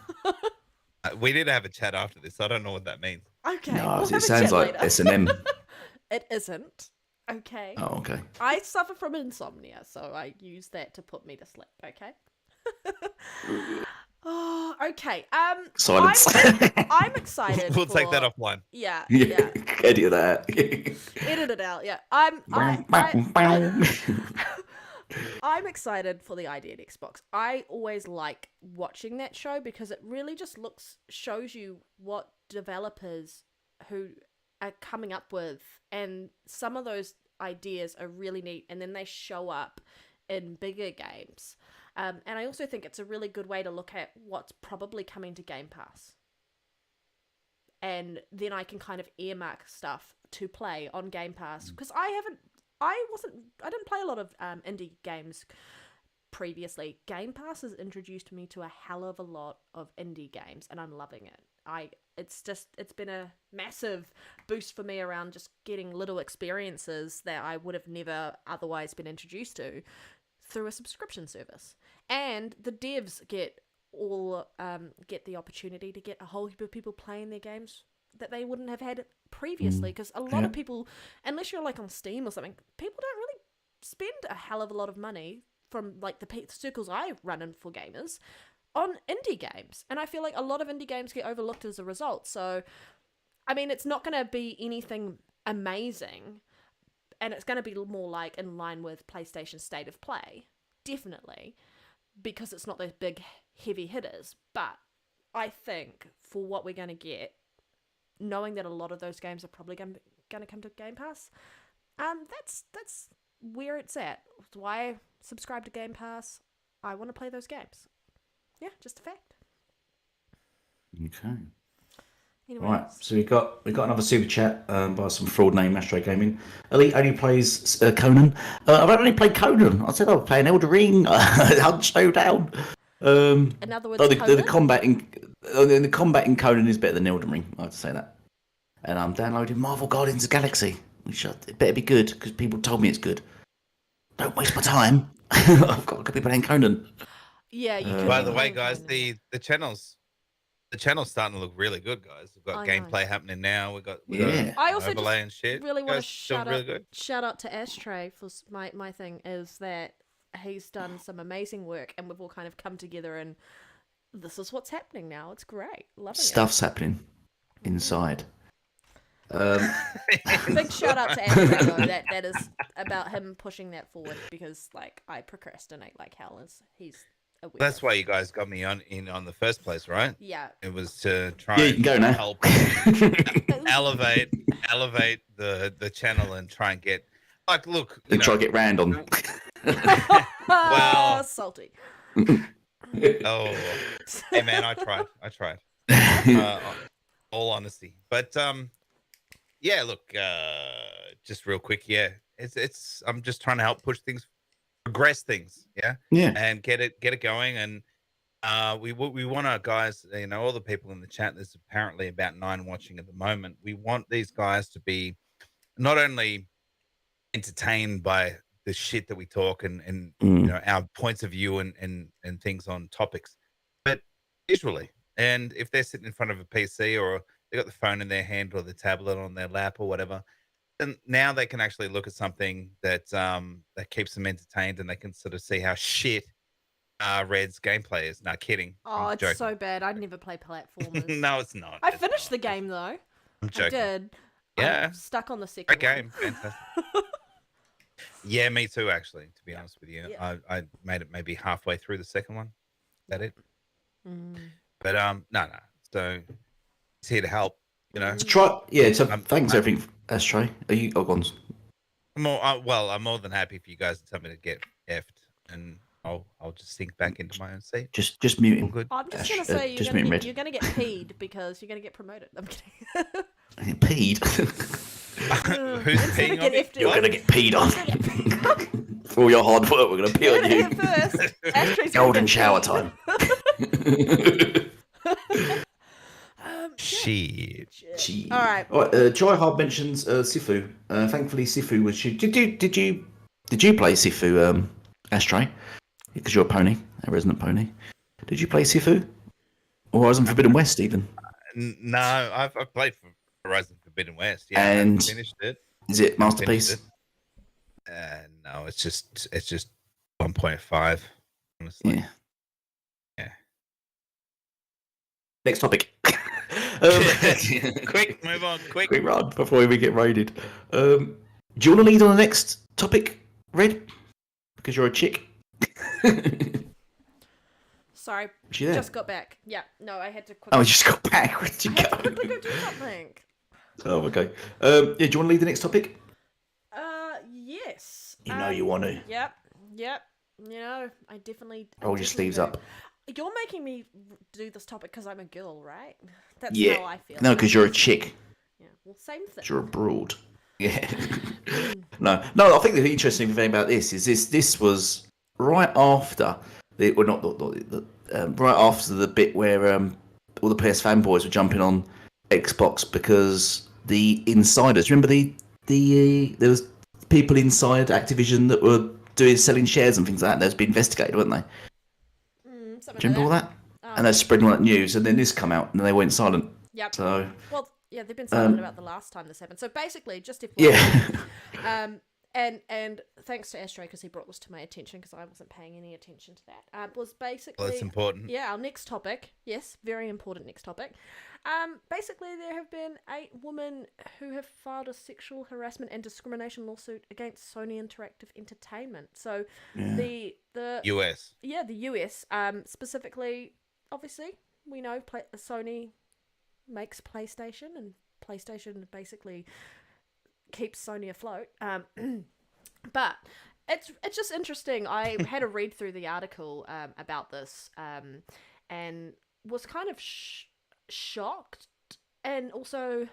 We need to have a chat after this. I don't know what that means. Okay. No, it sounds like S&M. It isn't. Okay. Oh, okay. I suffer from insomnia, so I use that to put me to sleep. Okay. Oh, okay. Silence. I'm excited. We'll take that offline. Yeah. Edit that. Edit it out. Yeah. I'm excited for the idea at Xbox. I always like watching that show because it really just shows you what developers who are coming up with, and some of those ideas are really neat, and then they show up in bigger games. And I also think it's a really good way to look at what's probably coming to Game Pass. And then I can kind of earmark stuff to play on Game Pass, because I didn't play a lot of indie games previously. Game Pass has introduced me to a hell of a lot of indie games, and I'm loving it. It's been a massive boost for me around just getting little experiences that I would have never otherwise been introduced to through a subscription service. And the devs get the opportunity to get a whole heap of people playing their games that they wouldn't have had previously, because a lot of people, unless you're like on Steam or something, people don't really spend a hell of a lot of money from like the circles I run in for gamers on indie games. And I feel like a lot of indie games get overlooked as a result. So, I mean, it's not going to be anything amazing, and it's going to be more like in line with PlayStation's State of Play, definitely, because it's not those big heavy hitters. But I think for what we're going to get, knowing that a lot of those games are probably going to come to Game Pass, that's where it's at. That's why I subscribe to Game Pass. I want to play those games. Yeah, just a fact. Okay. Anyway, Right, so we got another super chat by some fraud name Astro Gaming. Elite only plays Conan. I've only played Conan. I said I was playing Elder Ring, Hunt Showdown. in other words, the combat in Conan is better than Elden Ring. I have to say that. And I'm downloading Marvel Guardians of the Galaxy, which it better be good because people told me it's good. Don't waste my time. I've got to be playing Conan. Yeah, you can. By the way, guys, the channel's starting to look really good, guys. We've got gameplay happening now. We've got I also overlay and shit. Really want to shout out to Ashtray for my thing is that he's done some amazing work, and we've all kind of come together, and this is what's happening now. It's great. Loving Stuff's happening inside. Big shout out to Ashtray though. That is about him pushing that forward because like I procrastinate like hell. He's a weirdo. That's why you guys got me on the first place, right? Yeah. It was to try Yeah, you can go now. help elevate the channel and try and get like look. And try to get Rand on. Well, salty. Oh, hey man, I tried. All honesty, but yeah. Look, just real quick, yeah. It's. I'm just trying to help push things, progress things, yeah, and get it going. And we want our guys, all the people in the chat. There's apparently about 9 watching at the moment. We want these guys to be not only entertained by the shit that we talk and our points of view and things on topics, but visually. And if they're sitting in front of a PC or they got the phone in their hand or the tablet on their lap or whatever, then now they can actually look at something that that keeps them entertained and they can sort of see how shit Red's gameplay is. No, kidding. Oh, it's so bad. I'd never play platformers. No, it's not. I finished the game though. I'm joking. I did. Yeah. I'm stuck on the second Great game. Fantastic. Yeah, me too, actually, to be honest with you. Yeah. I made it maybe halfway through the second one. Is that it? But no. So it's here to help, Try, yeah. So thanks everything, Ashtray. Are you? Oh, gone. I'm more than happy for you guys to tell me to get effed, and I'll just sink back into my own seat. Just mute him. Good. I'm just gonna say you're gonna get peed because you're gonna get promoted. I'm kidding. Peed. Who's peeing on you? You're gonna get peed on. For all your hard work, we're gonna pee on you. First. Golden shower time. Shit. All right. Joy Hard mentions Sifu. Thankfully, Sifu was. Did you play Sifu, Ashtray? Because you're a pony, a resident pony. Did you play Sifu? Or Horizon Forbidden West even? No, I've played for Horizon Forbidden West. Yeah, and I finished it. Is it Masterpiece? No, it's just 1.5. Honestly. Yeah. Next topic. Quick, move on. Quick run before we get raided. Do you want to lead on the next topic, Red? Because you're a chick. Sorry, there? Just got back. Yeah, no, I had to. Oh, you just got back. Where did you go? Quickly go do something. Oh, okay. Yeah, do you want to lead the next topic? Yes. You know you want to. Yep. I definitely. Roll your sleeves up. You're making me do this topic because I'm a girl, right? That's how I feel. No, because you're a chick. Yeah. Well, same thing. You're a broad. Yeah. No. I think the interesting thing about this is this was right after right after the bit where all the PS fanboys were jumping on Xbox because the insiders. Remember there was people inside Activision that were selling shares and things like that. Those been investigated, weren't they? Do you remember all that? And they're spreading all that news, and then this come out, and then they went silent. Yep. So. Well, yeah, they've been silent about the last time this happened. So basically, just if and thanks to Ashtray because he brought this to my attention because I wasn't paying any attention to that. Was basically. Well, it's important. Yeah, our next topic. Yes, very important next topic. Basically, there have been 8 women who have filed a sexual harassment and discrimination lawsuit against Sony Interactive Entertainment. So the US. Yeah, the US. Specifically, obviously, we know Sony makes PlayStation, and PlayStation basically keeps Sony afloat. But it's just interesting. I had a read through the article about this and was kind of shocked, and also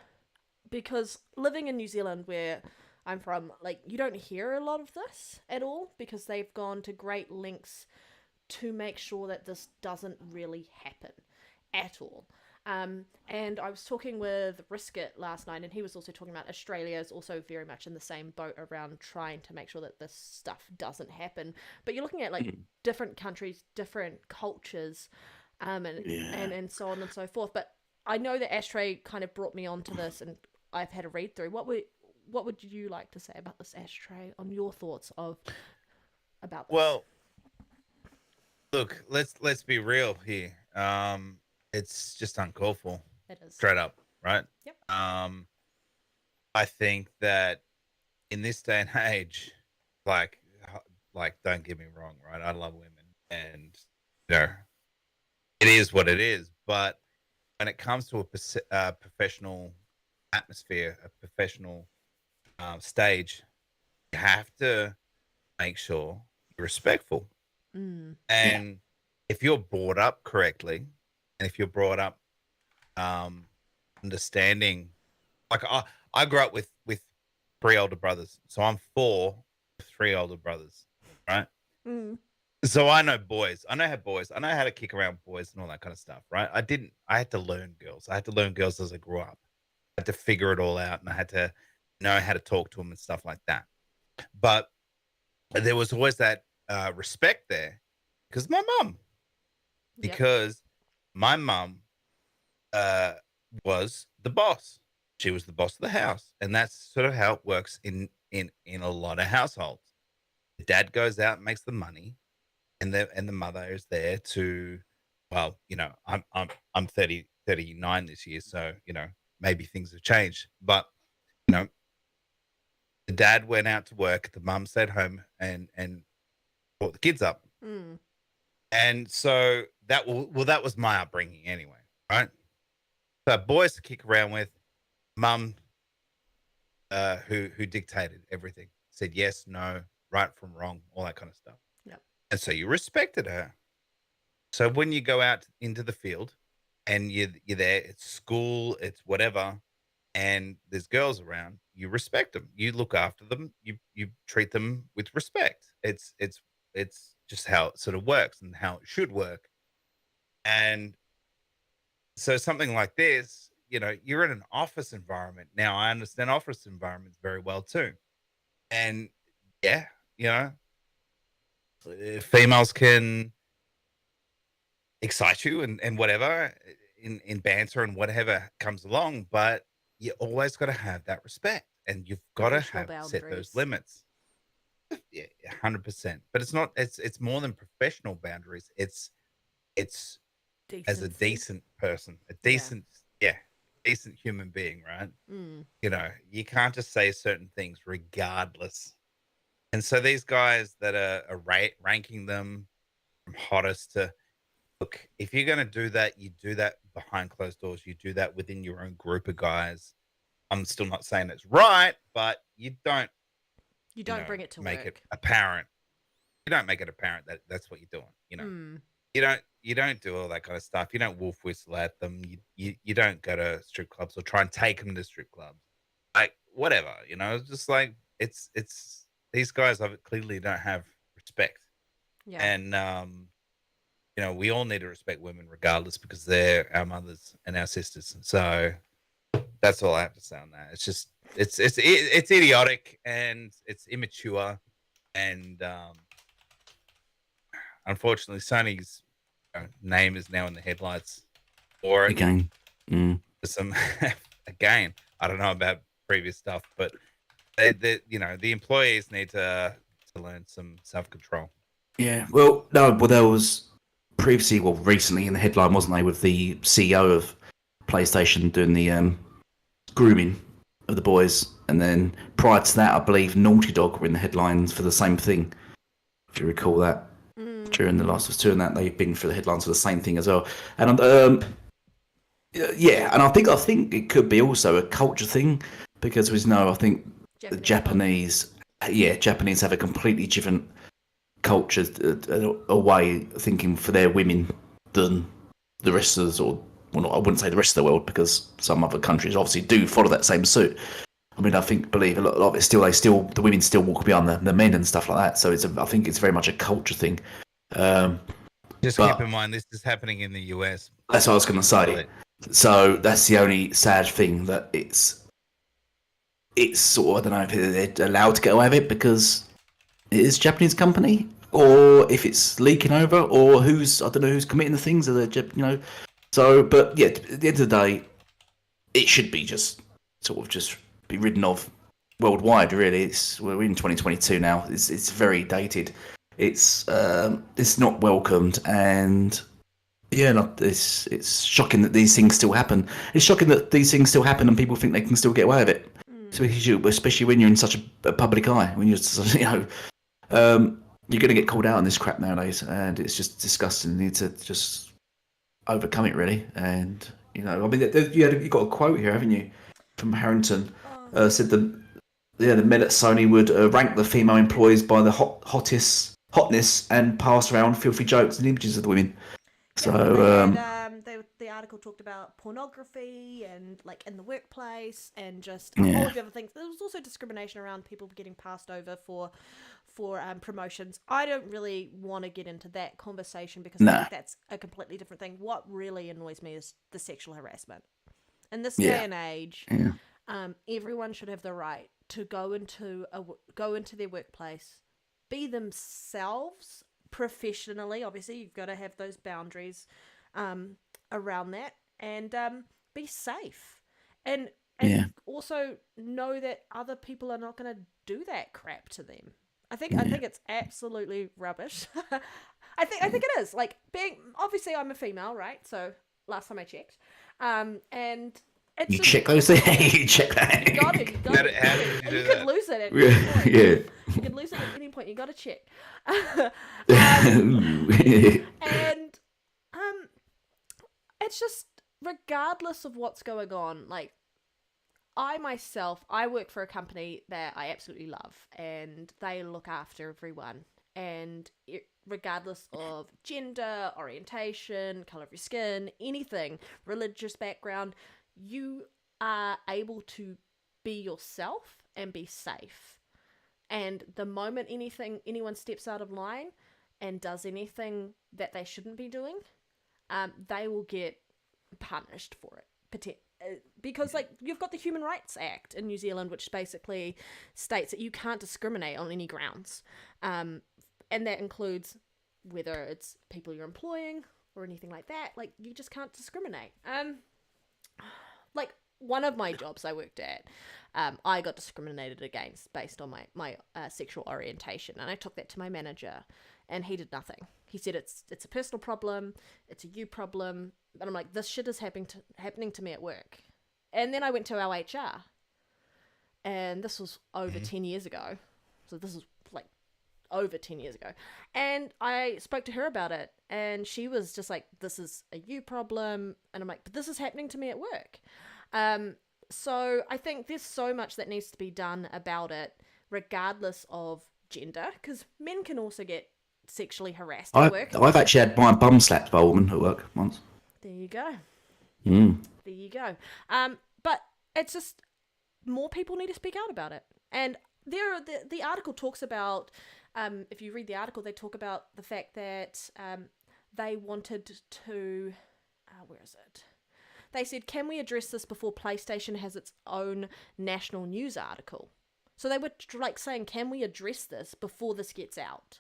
because living in New Zealand where I'm from, like, you don't hear a lot of this at all because they've gone to great lengths to make sure that this doesn't really happen at all. And I was talking with Risket last night, and he was also talking about Australia is also very much in the same boat around trying to make sure that this stuff doesn't happen. But you're looking at like different countries, different cultures, and so on and so forth. But I know that Ashtray kind of brought me onto this, and I've had a read through. What would you like to say about this, Ashtray, on your thoughts about this? Well, look, let's be real here. It's just uncalled for. It is. Straight up, right? Yep. I think that in this day and age, like, don't get me wrong, right? I love women, and you know, it is what it is. But when it comes to a professional atmosphere, a professional stage, you have to make sure you're respectful. Yeah. And if you're brought up correctly, and if you're brought up understanding, like I grew up with 3 older brothers, so I'm 4, 3 older brothers, right? So I know boys. I know how boys. I know how to kick around boys and all that kind of stuff, right? I had to learn girls. I had to learn girls as I grew up. I had to figure it all out, and I had to know how to talk to them and stuff like that. But there was always that respect there because my mum uh, was the boss. She was the boss of the house, and that's sort of how it works in a lot of households. The dad goes out and makes the money, and the mother is there to, well, I'm 39 this year, so maybe things have changed, but you know the dad went out to work, the mum stayed home and brought the kids up. And so that was my upbringing anyway, right? So boys to kick around with, mum who dictated everything, said yes, no, right from wrong, all that kind of stuff. Yep. And so you respected her. So when you go out into the field and you're there, it's school, it's whatever, and there's girls around, you respect them, you look after them, you treat them with respect. It's just how it sort of works and how it should work. And so something like this, you're in an office environment. Now I understand office environments very well too. And yeah, females can excite you and whatever in banter and whatever comes along, but you always got to have that respect, and you've got to have set those limits. Yeah, 100%. But it's more than professional boundaries. It's as a decent person, a decent decent human being, right? You can't just say certain things regardless. And so these guys that are ranking them from hottest to, look, if you're going to do that, you do that behind closed doors. You do that within your own group of guys. I'm still not saying it's right, but you don't bring it to make work. it apparent. You don't make it apparent that that's what you're doing. You don't do all that kind of stuff. You don't wolf whistle at them. You don't go to strip clubs or try and take them to strip clubs. Like whatever, it's just like it's these guys clearly don't have respect. Yeah. And we all need to respect women regardless because they're our mothers and our sisters. So that's all I have to say on that. It's just it's idiotic and it's immature, and unfortunately Sony's name is now in the headlights for it. Again. Some again, I don't know about previous stuff, but the employees need to learn some self-control. Yeah. Well, no, but there was previously, recently in the headline, wasn't they, with the CEO of PlayStation doing the grooming of the boys, and then prior to that, I believe Naughty Dog were in the headlines for the same thing. If you recall that, during the last of two, and that they've been for the headlines for the same thing as well. And yeah, and I think it could be also a culture thing because we know I think the Japanese have a completely different culture, a way of thinking for their women than the rest of us, or I wouldn't say the rest of the world, because some other countries obviously do follow that same suit. I mean, believe a lot of it the women still walk behind the men and stuff like that. So I think it's very much a culture thing. Just keep in mind, this is happening in the US. That's what I was going to say. So that's the only sad thing, that it's sort of, I don't know if they're allowed to get away with it because it is a Japanese company, or if it's leaking over, or I don't know who's committing the things, So, but yeah, at the end of the day, it should be just be ridden off worldwide. Really, we're in 2022 now. It's very dated. It's not welcomed, and yeah, it's shocking that these things still happen. It's shocking that these things still happen, and people think they can still get away with it. especially when you're in such a public eye, when you're you're going to get called out on this crap nowadays, and it's just disgusting. You need to just overcome it, really. And I mean, you got a quote here, haven't you, from Harrington? Said the men at Sony would rank the female employees by the hotness and pass around filthy jokes and images of the women. So the article talked about pornography and like in the workplace and just a whole of other things. There was also discrimination around people getting passed over for promotions. I don't really want to get into that conversation because I think that's a completely different thing. What really annoys me is the sexual harassment. In this day and age, everyone should have the right to go into their workplace, be themselves professionally. Obviously, you've got to have those boundaries around that, and be safe, and also know that other people are not going to do that crap to them. I think it's absolutely rubbish. I think it is. Like, obviously I'm a female, right? So last time I checked, and it's you check those things. You check that. You got it. You could lose it at any point. You could lose it at any point. You got to check. And it's just regardless of what's going on, like. I work for a company that I absolutely love, and they look after everyone. And regardless of gender, orientation, color of your skin, anything, religious background, you are able to be yourself and be safe. And the moment anyone steps out of line and does anything that they shouldn't be doing, they will get punished for it. Because like you've got the Human Rights Act in New Zealand, which basically states that you can't discriminate on any grounds, and that includes whether it's people you're employing or anything like that. Like you just can't discriminate. Like one of my jobs I worked at, I got discriminated against based on my sexual orientation, and I took that to my manager, and he did nothing. He said it's a personal problem, it's a you problem. And I'm like, this shit is happening to me at work. And then I went to our HR. And this was over 10 years ago. So this is like over 10 years ago. And I spoke to her about it. And she was just like, this is a you problem. And I'm like, but this is happening to me at work. So I think there's so much that needs to be done about it, regardless of gender. Because men can also get sexually harassed at work. I've actually had my bum slapped by a woman at work once. There you go. There you go. But it's just more people need to speak out about it. And the article talks about, if you read the article, they talk about the fact that they wanted to, where is it? They said, can we address this before PlayStation has its own national news article? So they were like saying, can we address this before this gets out?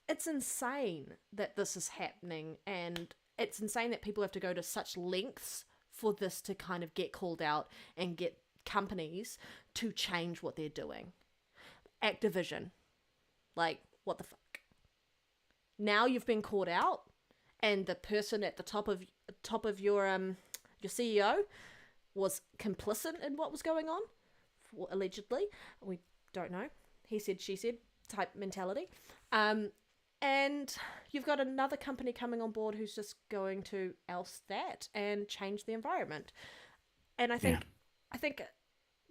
It's insane that this is happening, and it's insane that people have to go to such lengths for this to kind of get called out and get companies to change what they're doing. Activision. Like, what the fuck? Now you've been called out, and the person at the top of your CEO was complicit in what was going on, allegedly. We don't know. He said, she said type mentality. And you've got another company coming on board who's just going to oust that and change the environment. And I think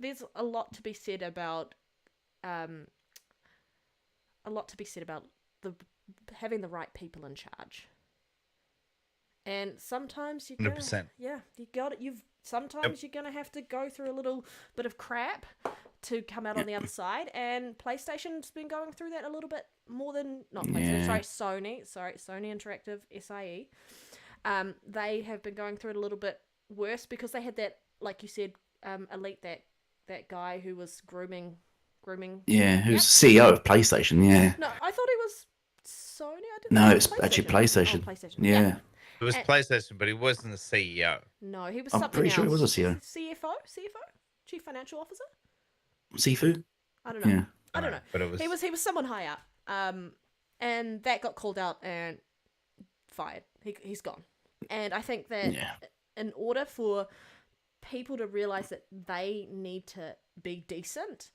there's a lot to be said about having the right people in charge. And sometimes you're 100%. Sometimes you're gonna have to go through a little bit of crap to come out on the other side, and PlayStation's been going through that a little bit more than Sony Interactive, SIE. They have been going through it a little bit worse because they had that, like you said, Elite, that guy who was grooming. Yeah, who's CEO of PlayStation? Yeah. No, I thought it was Sony. No, it's actually PlayStation. Oh, PlayStation. Yeah. It was PlayStation, but he wasn't the CEO. No, he was I'm something pretty else. sure he was a CEO. CFO, Chief Financial Officer. Sifu? I don't know. Yeah. I don't know. But it was... He was someone high up. And that got called out and fired. He's gone. And I think that in order for people to realize that they need to be decent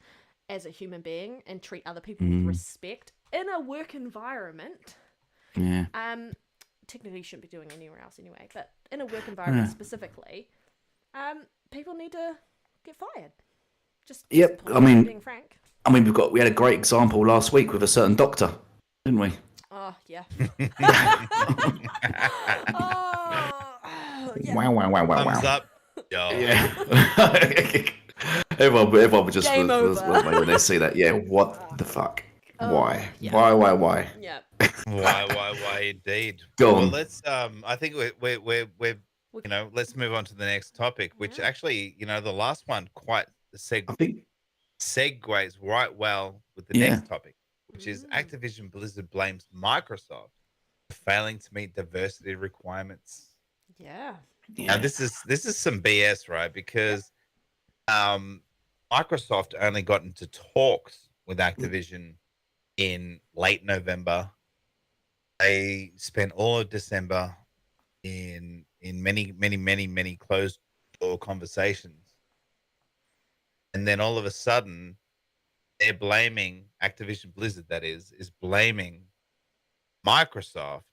as a human being and treat other people with respect in a work environment. Yeah. Technically you shouldn't be doing anywhere else anyway, but in a work environment specifically, people need to get fired. Just being frank. We had a great example last week with a certain doctor, didn't we? Oh yeah. Wow. Thumbs up. Yo. Yeah. everyone was just was waiting when they see that. Yeah, what the fuck? Why? Yeah. Why? Yeah. Why indeed. Go Well, on. let's I think we're let's move on to the next topic, which actually, the last one quite I think. segues right well with the Yeah. next topic, which is Activision Blizzard blames Microsoft for failing to meet diversity requirements. Yeah. Now this is some BS, right? Because Microsoft only got into talks with Activision in late November. They spent all of December in many closed door conversations, and then all of a sudden they're blaming Activision Blizzard, that is blaming Microsoft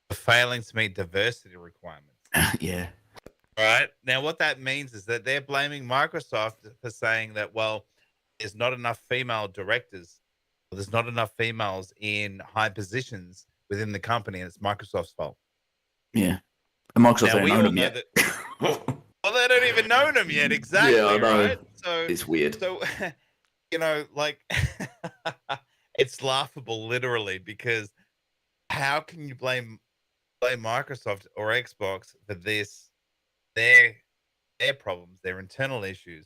for failing to meet diversity requirements. Yeah. Right now, what that means is that they're blaming Microsoft for saying that, well, there's not enough female directors, or there's not enough females in high positions within the company, and it's Microsoft's fault. Yeah. And Microsoft Now, don't we own all them know yet. that. Well, they don't even know them yet, exactly. Yeah, I know. Right? So It's weird. So, like, it's laughable, literally, because how can you blame Microsoft or Xbox for this? Their problems, their internal issues.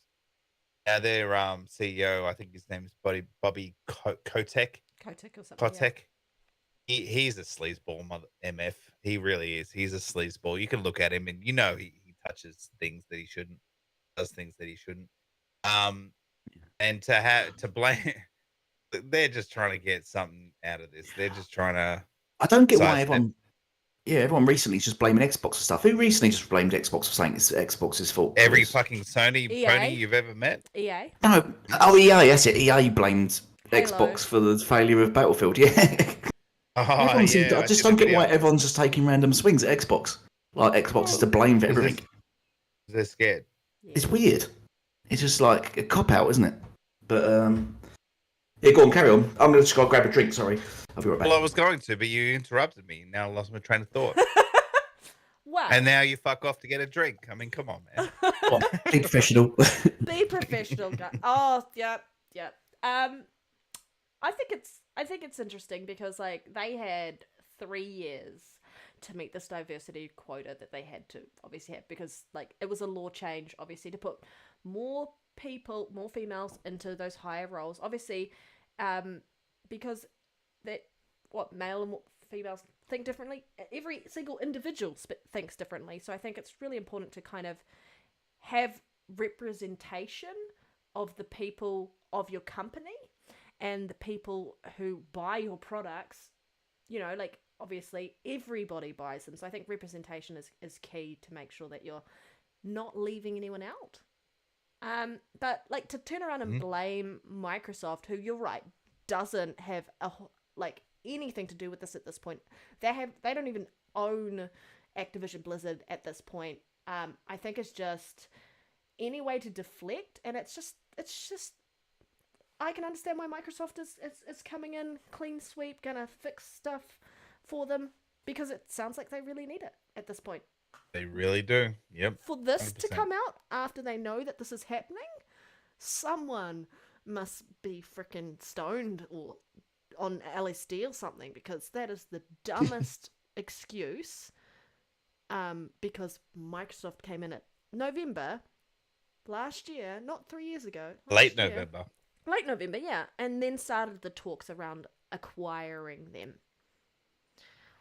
Now their CEO, I think his name is Bobby Kotick. Kotick or something. Kotick. Yeah. He's a sleazeball, mother MF. He really is. He's a sleazeball. You can look at him and he touches things that he shouldn't, does things that he shouldn't. And to blame, they're just trying to get something out of this. They're just trying to. I don't get why everyone recently is just blaming Xbox for stuff. Who recently just blamed Xbox for saying it's Xbox's fault? Every fucking Sony EA. pony you've ever met. EA. No. Oh, EA, that's it. EA blamed Halo. Xbox for the failure of Battlefield. Yeah. I just don't get why everyone's just taking random swings at Xbox. Like Xbox is to blame for everything. They're scared. Yeah. It's weird. It's just like a cop out, isn't it? But yeah, go on, carry on. I'm gonna just go grab a drink. Sorry, I'll be right back. Well, I was going to, but you interrupted me. Now I lost my train of thought. Wow. And now you fuck off to get a drink. I mean, come on, man. Be professional. Be professional, guy. Oh, yep. I think it's interesting because like they had 3 years to meet this diversity quota that they had to obviously have because like it was a law change obviously to put more females into those higher roles obviously because that male and females think differently. Every single individual thinks differently, so I think it's really important to kind of have representation of the people of your company and the people who buy your products. Like obviously everybody buys them, so I think representation is key to make sure that you're not leaving anyone out. But like to turn around and blame Microsoft, who you're right doesn't have anything to do with this at this point. They don't even own Activision Blizzard at this point. I think it's just any way to deflect, and it's just I can understand why Microsoft is coming in clean sweep, gonna fix stuff for them because it sounds like they really need it at this point. They really do. Yep. For this 100%. to come out after they know that this is happening, someone must be freaking stoned or on LSD or something because that is the dumbest excuse. Because Microsoft came in at November last year, not 3 years ago. Late November, yeah, and then started the talks around acquiring them.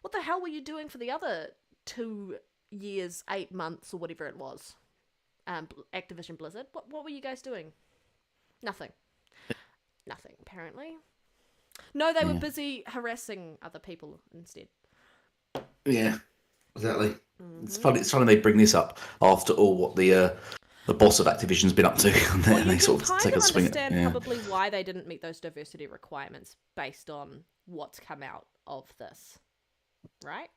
What the hell were you doing for the other 2 years, 8 months, or whatever it was? Activision Blizzard. What were you guys doing? Nothing, apparently. No, they were busy harassing other people instead. Yeah. Exactly. Mhm. It's funny. It's funny they bring this up after all what the boss of Activision's been up to, and Well, they you sort can of kind take of a swing at understand probably why they didn't meet those diversity requirements based on what's come out of this, right?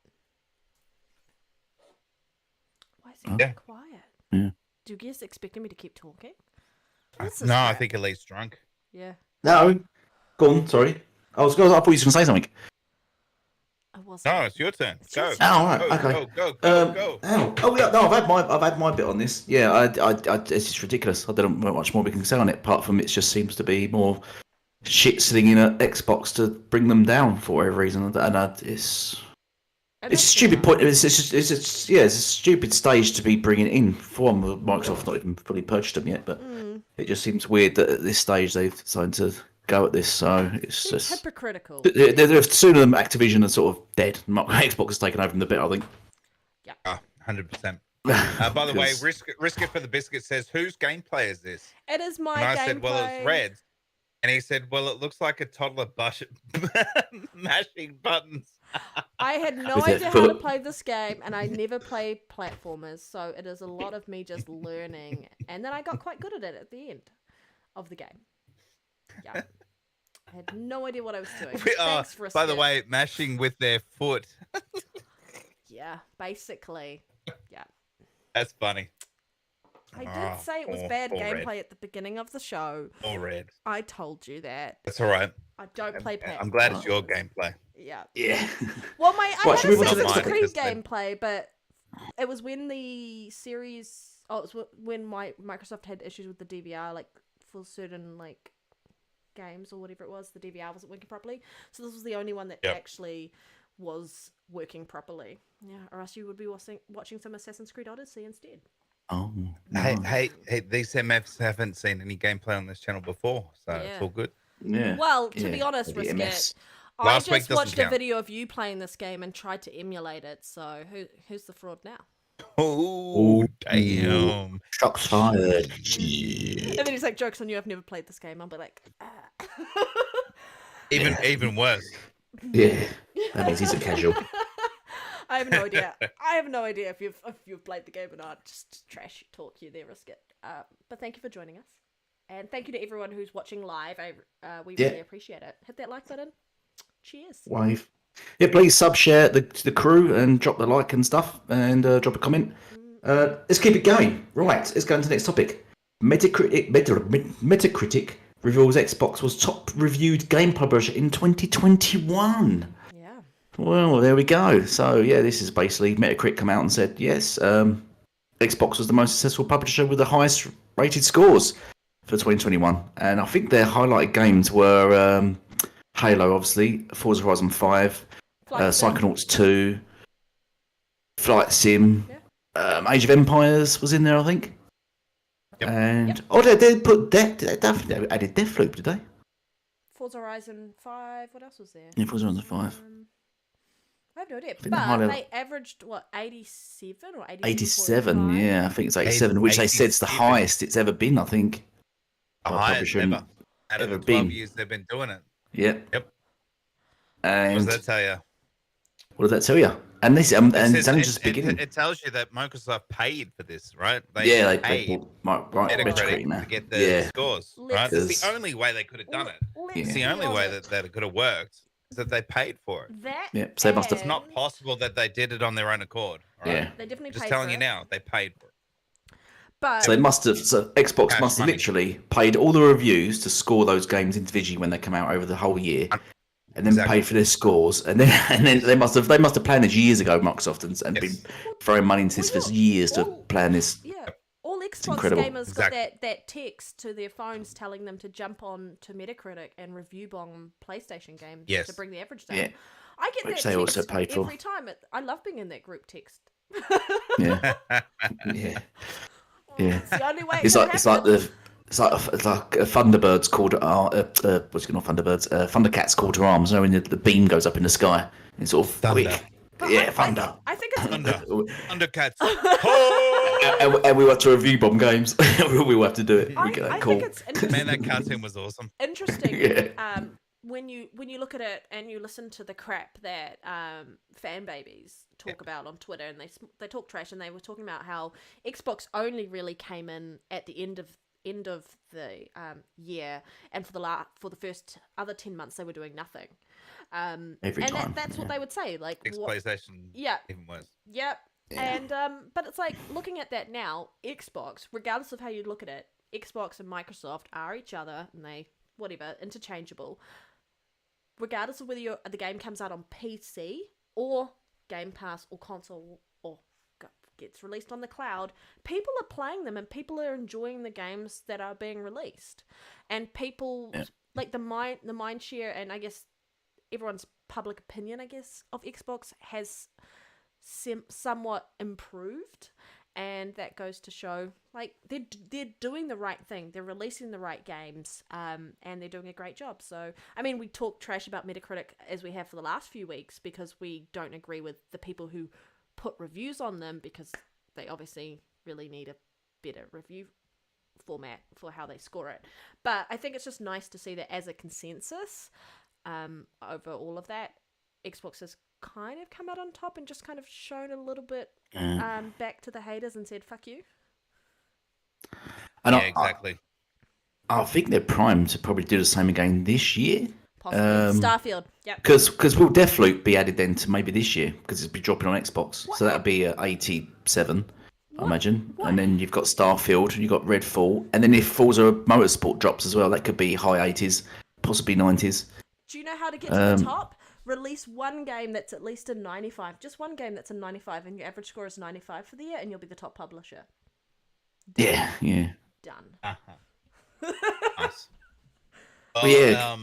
Why is it quiet? Yeah. Do you guys expecting me to keep talking? No, I think Elite's drunk. Yeah. No, go on. Sorry, I thought you were going to say something. I wasn't. No, it's your turn. It's Go. your turn. Oh, all right. Go, Okay. go. Oh yeah. No, I've had my bit on this. Yeah, it's just ridiculous. I don't know much more we can say on it. Apart from it just seems to be more shit sitting in at Xbox to bring them down for whatever reason, and it's a stupid point. It's a stupid stage to be bringing it in. For one, Microsoft not even fully purchased them yet, but it just seems weird that at this stage they've decided to go at this. So it's just hypocritical. They're sooner than Activision are sort of dead. Xbox has taken over from the bit, I think. Yeah. 100%. By the way, risk it for the biscuit says, whose gameplay is this? It is my and I gameplay. said, well, it's red. And he said, well, it looks like a toddler mashing buttons. I had no idea how to play this game, and I never play platformers, so it is a lot of me just learning. And then I got quite good at it at the end of the game. Yeah. I had no idea what I was doing. Thanks, Risket. By the way, mashing with their foot. Yeah, basically. Yeah. That's funny. I did say it was bad gameplay at the beginning of the show. All red. I told you that. That's all right. I don't play platformers. I'm glad it's your gameplay. Yeah. Yeah. Well, I had Assassin's mine, Creed gameplay, but it was when the series... Oh, it was when Microsoft had issues with the DVR, like, for certain, like, games or whatever it was. The DVR wasn't working properly. So this was the only one that actually was working properly. Yeah, or else you would be watching some Assassin's Creed Odyssey instead. Oh. No. Hey, these MFs haven't seen any gameplay on this channel before, so it's all good. Yeah. Well, to be honest, Risket, I just watched a video of you playing this game and tried to emulate it, so who's the fraud now? Oh, damn. Shots fired. And then he's like, joke's on you, I've never played this game. I'll be like, Even worse. Yeah. That means he's a casual. I have no idea. I have no idea if you've played the game or not. Just trash talk you there, Risket. But thank you for joining us. And thank you to everyone who's watching live. We really appreciate it. Hit that like button. Cheers. Wave. Yeah, please share the crew and drop the like and stuff and drop a comment. Let's keep it going. Right, let's go into the next topic. Metacritic reveals Xbox was top reviewed game publisher in 2021. Yeah. Well, there we go. So yeah, this is basically Metacritic come out and said yes, Xbox was the most successful publisher with the highest rated scores for 2021, and I think their highlighted games were Halo, obviously, Forza Horizon 5, Psychonauts 2, Flight Sim, Age of Empires was in there, I think. Yep. And they put they added Deathloop, did they? Forza Horizon 5. What else was there? Yeah, Forza Horizon 5. I have no idea. think But they averaged, what, 87 or 87, yeah, I think it's 87, which they said's the highest it's ever been, I think. The highest ever. Out of the 12 years they've been doing it. Yep. What And does that tell you? What does that tell you? And this, and it's only just beginning. It tells you that Microsoft paid for this, right? They paid Metacritic to get the scores, right? It's the only way they could have done it. It's the only way that it could have worked is that they paid for it. So they must have. It's not possible that they did it on their own accord. Right? Yeah, they definitely. Just telling you now, they paid for it. But so they must have. So Xbox must have literally paid all the reviews to score those games individually when they come out over the whole year. And then paid for their scores, and then they must have planned this years ago, Microsoft, and been throwing money into this for years to plan this. Yeah, all Xbox gamers got that text to their phones telling them to jump on to Metacritic and review bomb PlayStation games to bring the average down. Yeah. I get Which that they text also paid for every time. I love being in that group text. Yeah. It's the only way. It's like Thunderbirds called Thundercats called to arms. You know, when the beam goes up in the sky, it's sort of quick. Thunder. I think it's Thundercats. and we have to review bomb games. we will have to do it. I think it's interesting. Man, that cartoon was awesome. Interesting. when you look at it and you listen to the crap that fan babies talk about on Twitter, and they talk trash, and they were talking about how Xbox only really came in at the end of the year, and for the first other 10 months they were doing nothing. Every and time, that's what they would say, like PlayStation. Yeah. Even worse. Yep. Yeah. And but it's like, looking at that now, Xbox, regardless of how you look at it, Xbox and Microsoft are each other, and they interchangeable. Regardless of whether the game comes out on PC or Game Pass or console or gets released on the cloud, people are playing them and people are enjoying the games that are being released. And people like the mind share, and I guess everyone's public opinion, I guess, of Xbox has somewhat improved, and that goes to show, like, they're doing the right thing. They're releasing the right games, and they're doing a great job. So, I mean, we talk trash about Metacritic as we have for the last few weeks because we don't agree with the people who put reviews on them, because they obviously really need a better review format for how they score it. But I think it's just nice to see that as a consensus, over all of that, Xbox has kind of come out on top and just kind of shown a little bit back to the haters and said, fuck you. And yeah, exactly. I think they're primed to probably do the same again this year. Possibly. Starfield, yeah. Because will Deathloop be added then to maybe this year? Because it'll be dropping on Xbox. So that'll be 87, I imagine. And then you've got Starfield, you've got Redfall. And then if Forza Motorsport drops as well, that could be high 80s, possibly 90s. Do you know how to get to the top? Release one game that's at least a 95. Just one game that's a 95, and your average score is 95 for the year, and you'll be the top publisher. Done. Yeah. Done. Nice. Well, yeah.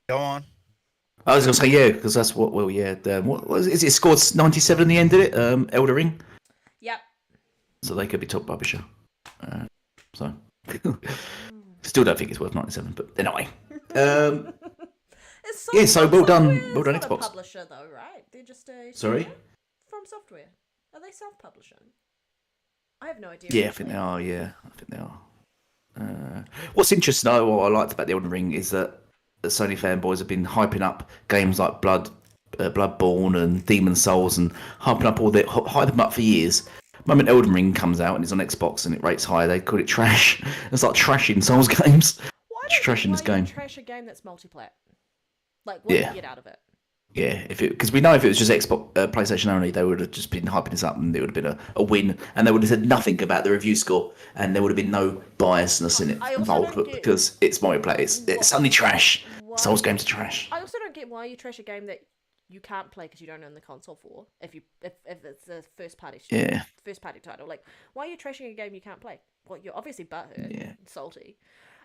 Go on. I was going to say, yeah, because that's what, what was it? It scored 97 in the end, did it? Elder Ring? Yep. So they could be top publisher. So, still don't think it's worth 97, but anyway. So well done, Xbox. A publisher though, right? They're just a Sorry? From Software. Are they self-publishing? I have no idea. Yeah, I think they are. Yeah, I think they are. What's interesting, though, what I liked about the Elden Ring is that the Sony fanboys have been hyping up games like Bloodborne and Demon Souls, and hyping them up for years. The moment Elden Ring comes out and it's on Xbox and it rates high, they call it trash. It's like trashing Souls games. Trashing this game. Trash a game that's multiplat. Like, what do you get out of it? Yeah, because we know if it was just Xbox, PlayStation only, they would have just been hyping this up, and it would have been a win, and they would have said nothing about the review score, and there would have been no biasness in it involved. But because it's multiplayer, it's only trash. Souls games are trash. I also don't get why you trash a game that you can't play because you don't own the console for. If it's a first party title, like, why are you trashing a game you can't play? Well, you're obviously butthurt, and salty.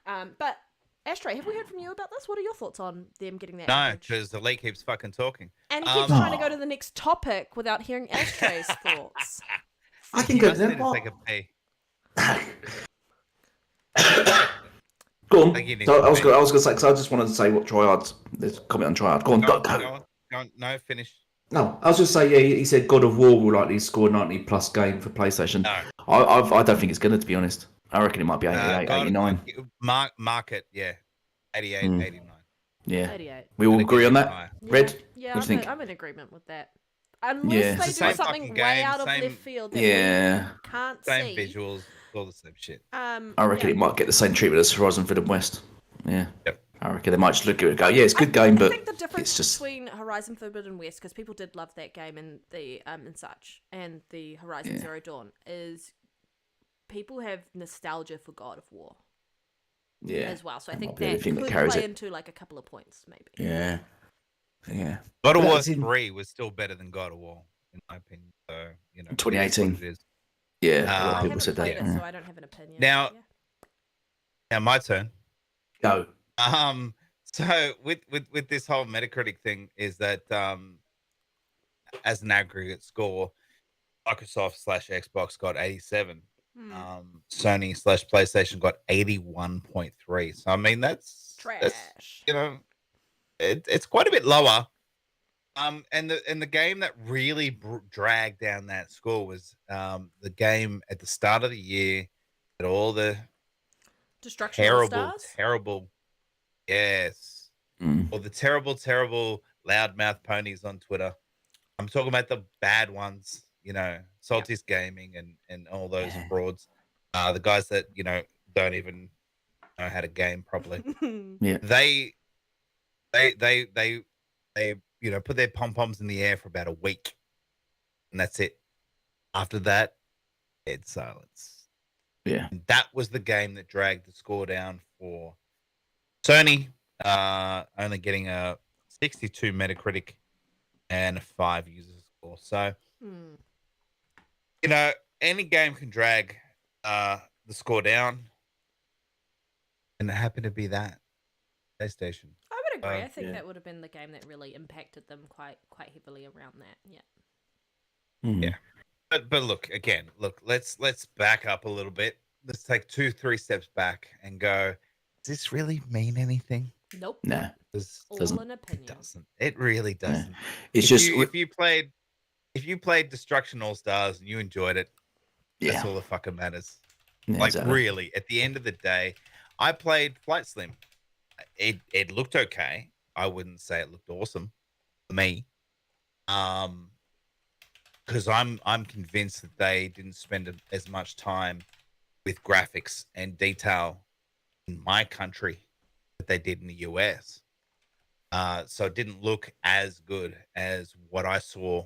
But Ashtray, have we heard from you about this? What are your thoughts on them getting that? No, because the leak keeps fucking talking. And he keeps trying to go to the next topic without hearing Ashtray's thoughts. I can go there. Take a pee. Go on. So I was going to say, because I just wanted to say what Triad. There's a comment on Triad. Go on, go. No, finish. No, I was just saying. Yeah, he said God of War will likely score 90+ game for PlayStation. No. I don't think it's going to be honest. I reckon it might be 88, 89. Market, yeah. 88, 89. Yeah. 88. We all agree on that? Red? Yeah, what do you think? I'm in agreement with that. Unless they do something way out of left field that we can't see. Same visuals, all the same shit. I reckon it might get the same treatment as Horizon Forbidden West. Yeah. Yep. I reckon they might just look at it and go, yeah, it's a good game, but I think the difference it's just... between Horizon Forbidden West, because people did love that game and the and such, and the Horizon Zero Dawn, is people have nostalgia for God of War. Yeah. As well. So I think that could play into like a couple of points, maybe. Yeah. Yeah. God of War 3 was still better than God of War, in my opinion. So, 2018. Yeah, a lot of people said that. It, so I don't have an opinion. Now my turn. Go. So with this whole Metacritic thing is that as an aggregate score, Microsoft/Xbox got 87. Sony/PlayStation got 81.3. So I mean that's trash. It's quite a bit lower. And the game that really dragged down that score was the game at the start of the year that all the Destruction All terrible, Stars? yes, or the terrible, terrible loudmouth ponies on Twitter. I'm talking about the bad ones, Salty's Gaming and all those frauds. The guys that, don't even know how to game properly. Yeah. They put their pom-poms in the air for about a week. And that's it. After that, dead silence. Yeah. And that was the game that dragged the score down for Sony, only getting a 62 Metacritic and a 5 user score. So, any game can drag the score down. And it happened to be that PlayStation. I would agree. I think that would have been the game that really impacted them quite heavily around that. Yeah. Mm-hmm. Yeah. But look, let's back up a little bit. Let's take 2-3 steps back and go, does this really mean anything? Nope. Nah. All an opinion. It doesn't. It really doesn't. It's if you played Destruction All Stars and you enjoyed it, that's all that fucking matters. Yeah, exactly. Really, at the end of the day, I played Flight Sim. It looked okay. I wouldn't say it looked awesome for me. Because I'm convinced that they didn't spend as much time with graphics and detail in my country that they did in the US. So it didn't look as good as what I saw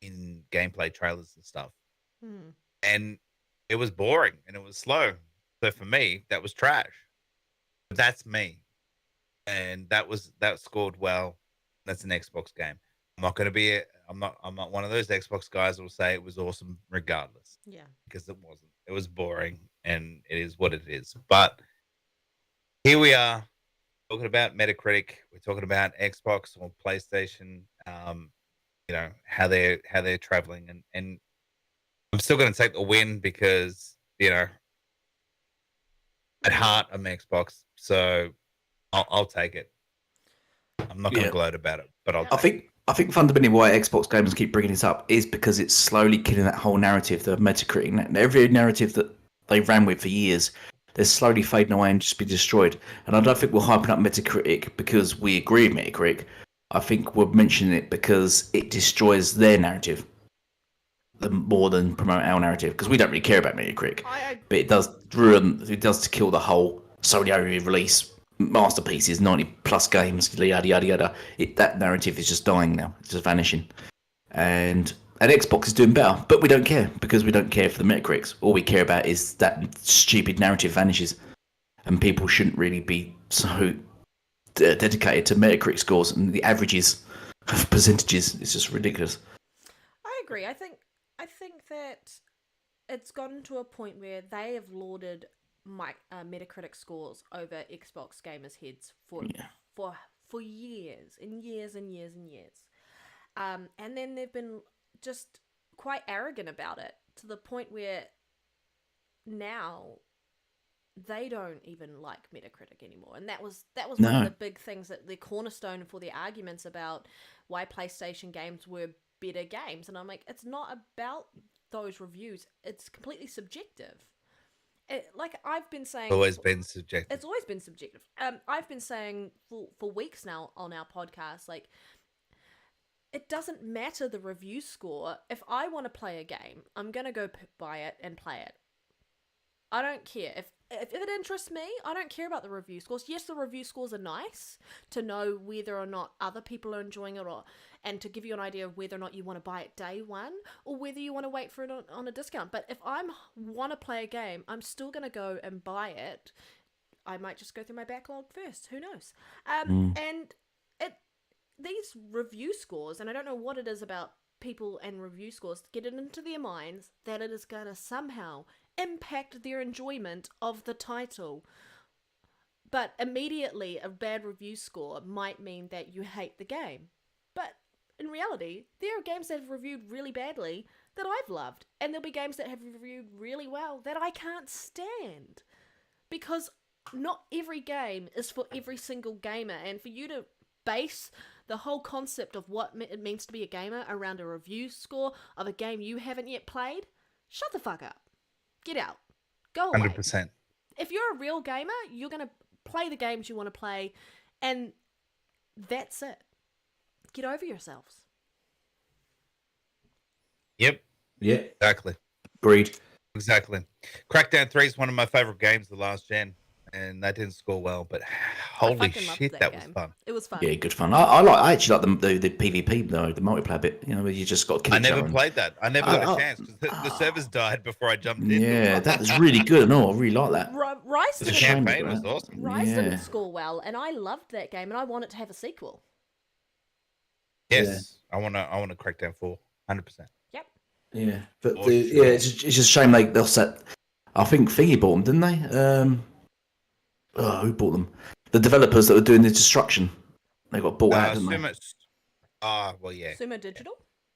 in gameplay trailers and stuff. And it was boring and it was slow. So for me, that was trash. But that's me. And that scored well. That's an Xbox game. I'm not going to be I'm not one of those Xbox guys that will say it was awesome regardless. Yeah. Because it wasn't. It was boring and it is what it is. But here we are talking about Metacritic. We're talking about Xbox or PlayStation, how they're traveling and I'm still going to take the win because, at heart I'm Xbox. So I'll take it. I'm not going to gloat about it, but I think fundamentally why Xbox gamers keep bringing this up is because it's slowly killing that whole narrative, the Metacritic. Every narrative that they ran with for years, they're slowly fading away and just be destroyed. And I don't think we're hyping up Metacritic because we agree with Metacritic. I think we're mentioning it because it destroys their narrative more than promote our narrative, because we don't really care about Metacritic. But it does to kill the whole Sony only release masterpieces, 90 plus games, yada yada yada. That narrative is just dying now. It's just vanishing. And Xbox is doing better, but we don't care because we don't care for the Metacritics. All we care about is that stupid narrative vanishes, and people shouldn't really be so dedicated to Metacritic scores and the averages of percentages. It's just ridiculous. I agree. I think that it's gotten to a point where they have lauded Metacritic scores over Xbox gamers' heads for years and years and years and years. And then they've been just quite arrogant about it to the point where now they don't even like Metacritic anymore. And that was one of the big things, that the cornerstone for the arguments about why PlayStation games were better games. And I'm like, it's not about those reviews. It's completely subjective. I've been saying, it's always been subjective. It's always been subjective. I've been saying for weeks now on our podcast, like, it doesn't matter the review score. If I want to play a game, I'm gonna go buy it and play it. I don't care if it interests me. I don't care about the review scores. Yes, the review scores are nice to know whether or not other people are enjoying it, and to give you an idea of whether or not you want to buy it day one or whether you want to wait for it on a discount. But if I want to play a game, I'm still going to go and buy it. I might just go through my backlog first. Who knows? And these review scores, and I don't know what it is about people and review scores, get it into their minds that it is going to somehow impact their enjoyment of the title. But immediately a bad review score might mean that you hate the game. But in reality, there are games that have reviewed really badly that I've loved, and there'll be games that have reviewed really well that I can't stand. Because not every game is for every single gamer, and for you to base the whole concept of what it means to be a gamer around a review score of a game you haven't yet played, shut the fuck up. Get out. Go away. 100%. If you're a real gamer, you're going to play the games you want to play, and That's it. Get over yourselves. Yep. Yeah. Exactly. Agreed. Exactly. Crackdown 3 is one of my favorite games the last gen, and that didn't score well, but holy shit, that was fun. It was fun. Yeah, good fun. I actually like the PvP though, the multiplayer bit. You know, where you just got to kill I each other. never played that. I never got a chance because the servers died before I jumped in. Yeah, that was really good. No, I really like that. Rise The didn't, campaign was awesome. Rise didn't score well, and I loved that game, and I want it to have a sequel. Yes, I want to Crackdown 4, 100%. Yep. Yeah, but sure. it's just a shame they'll set. I think Thingy bought them, didn't they? Who bought them? The developers that were doing the destruction. They got bought out, didn't they? Well, yeah. Sumo Digital?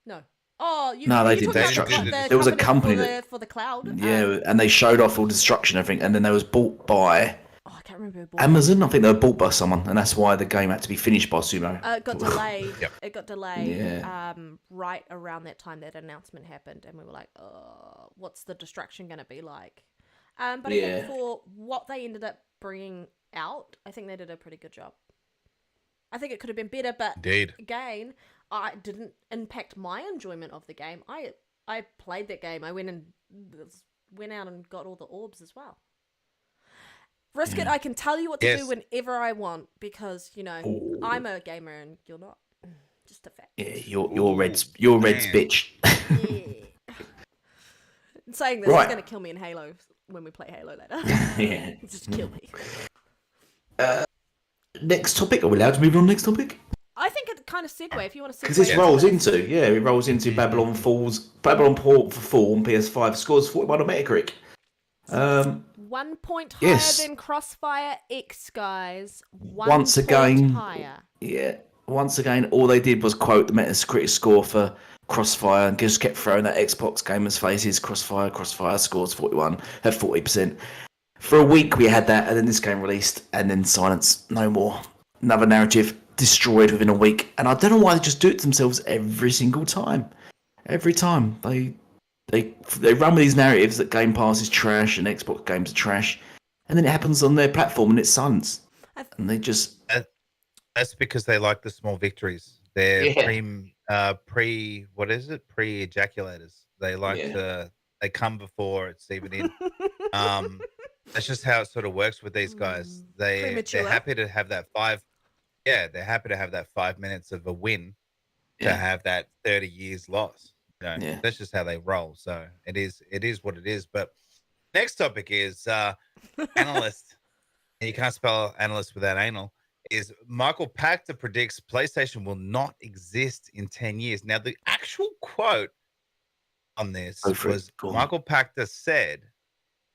No. Oh, no, they did did destruction. There was a company for the cloud. Yeah, and they showed off all the destruction and everything, and then they was bought by. Oh, I can't remember who bought Amazon. I think they were bought by someone, and that's why the game had to be finished by Sumo. It got delayed. Yep. It got delayed. Yeah. Right around that time that announcement happened, and we were like, "Oh, what's the destruction going to be like?" But I think for what they ended up bringing out, I think they did a pretty good job. I think it could have been better, but again, I didn't impact my enjoyment of the game. I played that game. I went out and got all the orbs as well. Risk it. I can tell you what to do whenever I want because I'm a gamer and you're not. Just a fact. Yeah, you're Red's bitch. Yeah. Saying this is going to kill me in Halo when we play Halo later. Yeah. Just kill me. Next topic. Are we allowed to move on? Next topic. I think it kind of segue if you want to segue. Because this rolls into Babylon Falls. Babylon Port for Fall on PS5 scores 41 on Metacritic. 1 point higher than Crossfire X, guys. Once again, higher. Yeah. Once again, all they did was quote the Metacritic score for Crossfire and just kept throwing that Xbox gamers' faces. Crossfire scores 41 at 40%. For a week we had that, and then this game released, and then silence, no more. Another narrative destroyed within a week, and I don't know why they just do it to themselves every single time. Every time they run with these narratives that Game Pass is trash and Xbox games are trash, and then it happens on their platform and it's silence. And they just that's because they like the small victories. They're pre-ejaculators. They like they come before it's even in. That's just how it sort of works with these guys. They're happy to have that 5 minutes of a win to have that 30 years loss. That's just how they roll. So it is what it is. But next topic is analyst. And you can't spell analyst without anal. Is Michael Pachter predicts PlayStation will not exist in 10 years. Now, the actual quote on this was Michael Pachter said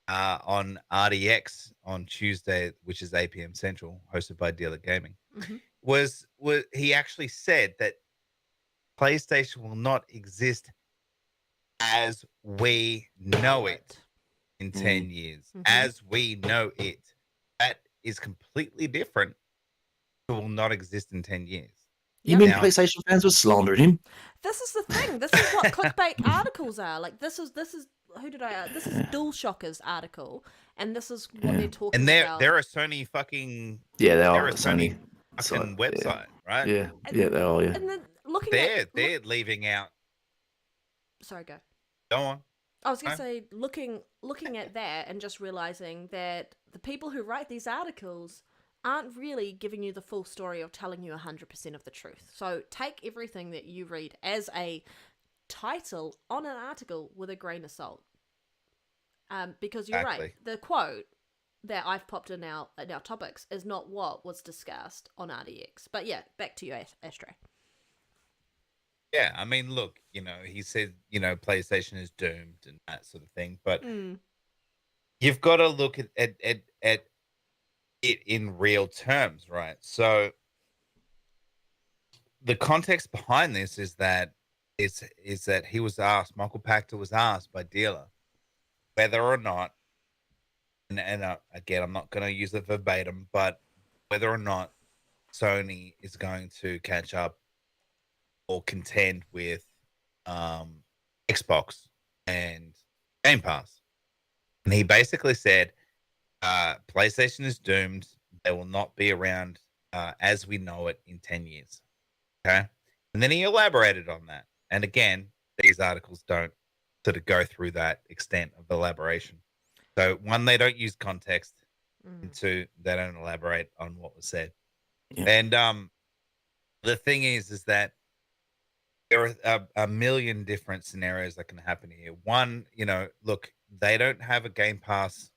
on RDX on Tuesday, which is 8 p.m. Central, hosted by Dealer Gaming, was he actually said that PlayStation will not exist as we know it in 10 years. As we know it. That is completely different. It will not exist in 10 years. You mean PlayStation fans were slandering him? This is the thing. This is what clickbait articles are. Like this is who did I? This is DualShockers article, and this is what they're talking about. They're a Sony fucking they are a Sony fucking website, right? Yeah, they are. Yeah, and then they're leaving out. Sorry, go. Go on. I was going to say, looking at that and just realizing that the people who write these articles aren't really giving you the full story or telling you 100% of the truth. So take everything that you read as a title on an article with a grain of salt. Because you're right. The quote that I've popped in our topics is not what was discussed on RDX. But yeah, back to you, Astray. Yeah, I mean, look, he said, PlayStation is doomed and that sort of thing, but you've got to look at it in real terms, right? So the context behind this is that he was asked, Michael Pachter was asked by Dealer whether or not, and again, I'm not going to use it verbatim, but whether or not Sony is going to catch up or contend with Xbox and Game Pass. And he basically said, PlayStation is doomed. They will not be around as we know it in 10 years. Okay. And then he elaborated on that. And again, these articles don't sort of go through that extent of elaboration. So, one, they don't use context. And two, they don't elaborate on what was said. Yeah. And the thing is that there are a million different scenarios that can happen here. One, look, they don't have a Game Pass,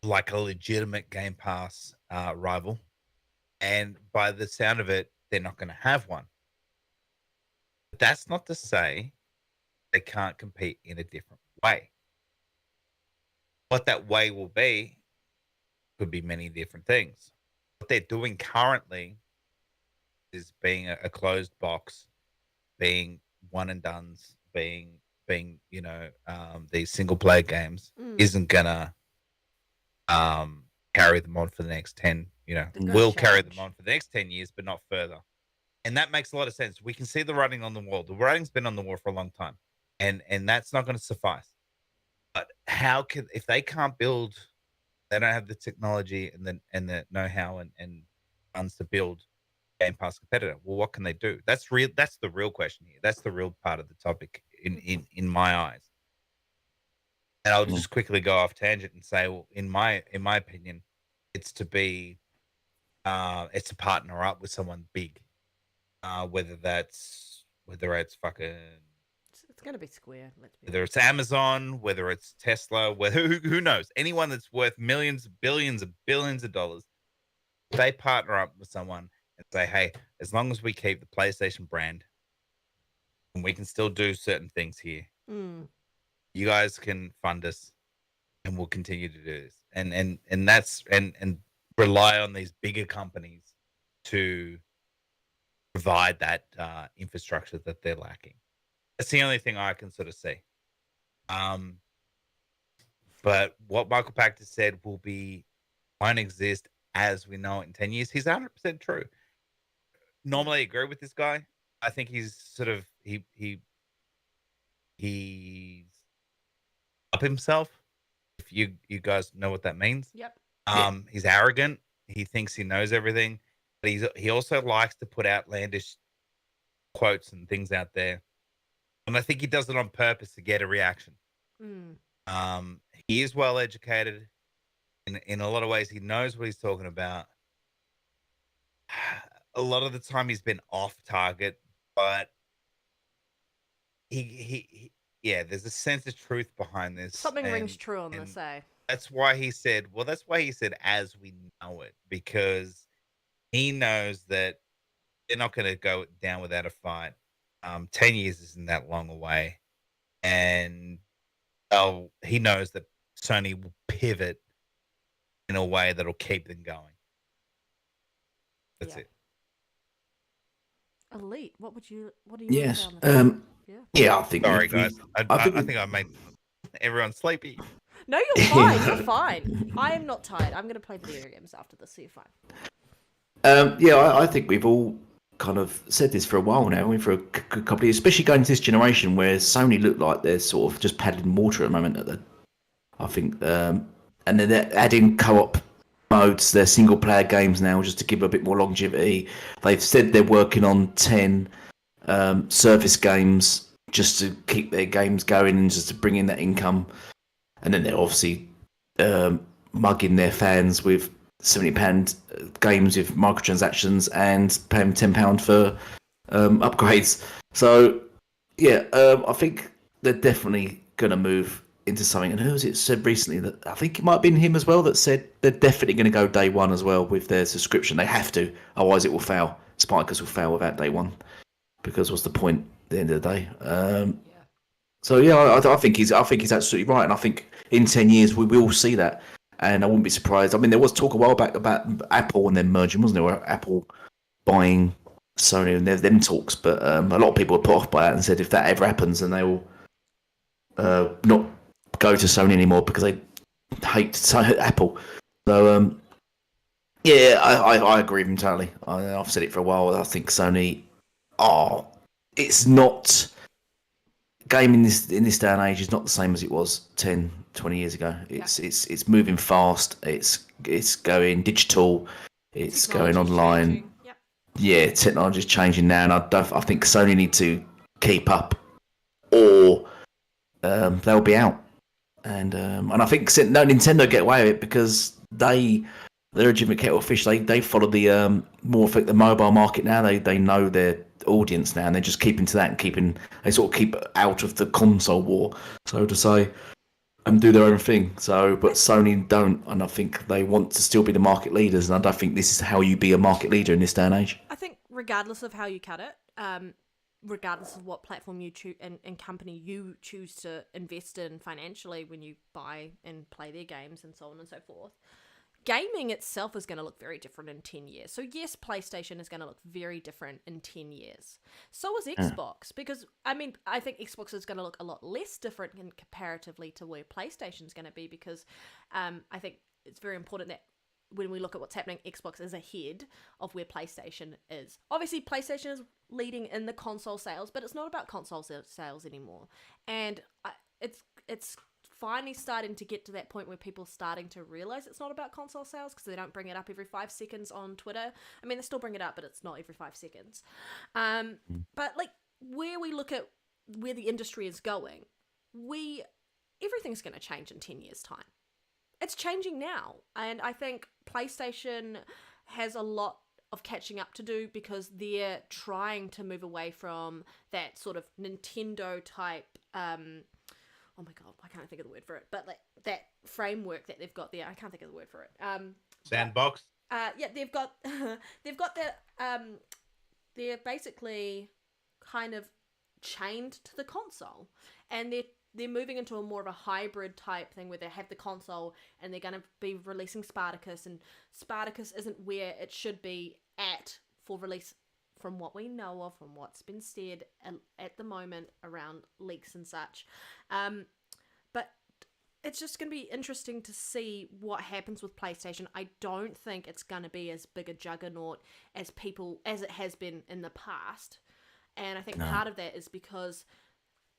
like a legitimate Game Pass rival. And by the sound of it, they're not going to have one. But that's not to say they can't compete in a different way. What that way will be could be many different things. What they're doing currently is being a closed box, being one and dones, being these single player games isn't gonna carry them on for the next 10, will carry them on for the next 10 years, but not further. And that makes a lot of sense. We can see the writing on the wall. The writing's been on the wall for a long time. And that's not going to suffice. But if they can't build, they don't have the technology and the know-how and funds to build Game Pass competitor. Well, what can they do? That's the real question here. That's the real part of the topic in my eyes. And I'll just quickly go off tangent and say, well, in my opinion, it's to partner up with someone big. Whether it's fucking, it's gonna be Square. Whether it's Amazon, whether it's Tesla, who knows? Anyone that's worth millions, billions of dollars, they partner up with someone and say, hey, as long as we keep the PlayStation brand, and we can still do certain things here, you guys can fund us, and we'll continue to do this, and that's and rely on these bigger companies to provide that infrastructure that they're lacking. That's the only thing I can sort of see. But what Michael Pachter said won't exist as we know it in 10 years. He's 100% true. Normally, I agree with this guy. I think he's sort of he's up himself. If you guys know what that means. Yep. He's arrogant. He thinks he knows everything. But he also likes to put outlandish quotes and things out there. And I think he does it on purpose to get a reaction. He is well educated. In a lot of ways, he knows what he's talking about. A lot of the time, he's been off target, but there's a sense of truth behind this. Something rings true on this, eh? That's why he said, as we know it, because he knows that they're not going to go down without a fight. 10 years isn't that long away. And he knows that Sony will pivot in a way that'll keep them going. That's it. Elite, what do you Yes. I think. Sorry, guys. I think I made everyone sleepy. No, you're fine. You're fine. I am not tired. I'm going to play video games after this, so you're fine. I think we've all kind of said this for a while now. For a couple of years, especially going into this generation where Sony look like they're sort of just paddling water at the moment. I think, and then they're adding co-op modes, their single player games now, just to give a bit more longevity. They've said they're working on 10 service games just to keep their games going and just to bring in that income. And then they're obviously mugging their fans with £70 games with microtransactions and paying £10 for upgrades. So I think they're definitely going to move into something. And who was it said recently that I think it might have been him as well that said they're definitely going to go day one as well with their subscription. They have to, otherwise it will fail. Spartacus will fail without day one, because what's the point at the end of the day? I think he's absolutely right, and I think in 10 years we will see that, and I wouldn't be surprised. I mean, there was talk a while back about Apple and them merging, wasn't there? Where Apple buying Sony and them talks, but a lot of people were put off by that and said if that ever happens, then they will not go to Sony anymore because they hate Apple. So I agree with him totally. I've said it for a while. I think Sony it's not. Gaming in this day and age is not the same as it was 10, 20 years ago. It's moving fast. It's going digital. It's going Technology's online. changing. Yep. Yeah, technology's changing now, and I think Sony need to keep up, or they'll be out. And I think Nintendo get away with it because they're a Jimmy kettle of fish. They follow the more of the mobile market now. They know their audience now, and they just keeping to that and they sort of keep out of the console war, so to say, and do their own thing. So, but Sony don't, and I think they want to still be the market leaders. And I don't think this is how you be a market leader in this day and age. I think regardless of how you cut it, regardless of what platform you choose and company you choose to invest in financially when you buy and play their games and so on and so forth, gaming itself is going to look very different in 10 years. So yes, PlayStation is going to look very different in 10 years. So is Xbox, because I think Xbox is going to look a lot less different comparatively to where PlayStation is going to be, because I think it's very important that when we look at what's happening, Xbox is ahead of where PlayStation is. Obviously, PlayStation is leading in the console sales, but it's not about console sales anymore. And it's finally starting to get to that point where people are starting to realize it's not about console sales, because they don't bring it up every 5 seconds on Twitter. I mean, they still bring it up, but it's not every 5 seconds. But like, where we look at where the industry is going, everything's going to change in 10 years' time. It's changing now, and I think PlayStation has a lot of catching up to do, because they're trying to move away from that sort of Nintendo type oh my god, I can't think of the word for it, but like that framework that they've got there, I can't think of the word for it. Sandbox. Yeah, they've got that. They're basically kind of chained to the console, and they're moving into a more of a hybrid type thing where they have the console and they're going to be releasing Spartacus, and Spartacus isn't where it should be at for release, from what we know of, from what's been said at the moment around leaks and such. But it's just going to be interesting to see what happens with PlayStation. I don't think it's going to be as big a juggernaut as it has been in the past. And I think part of that is because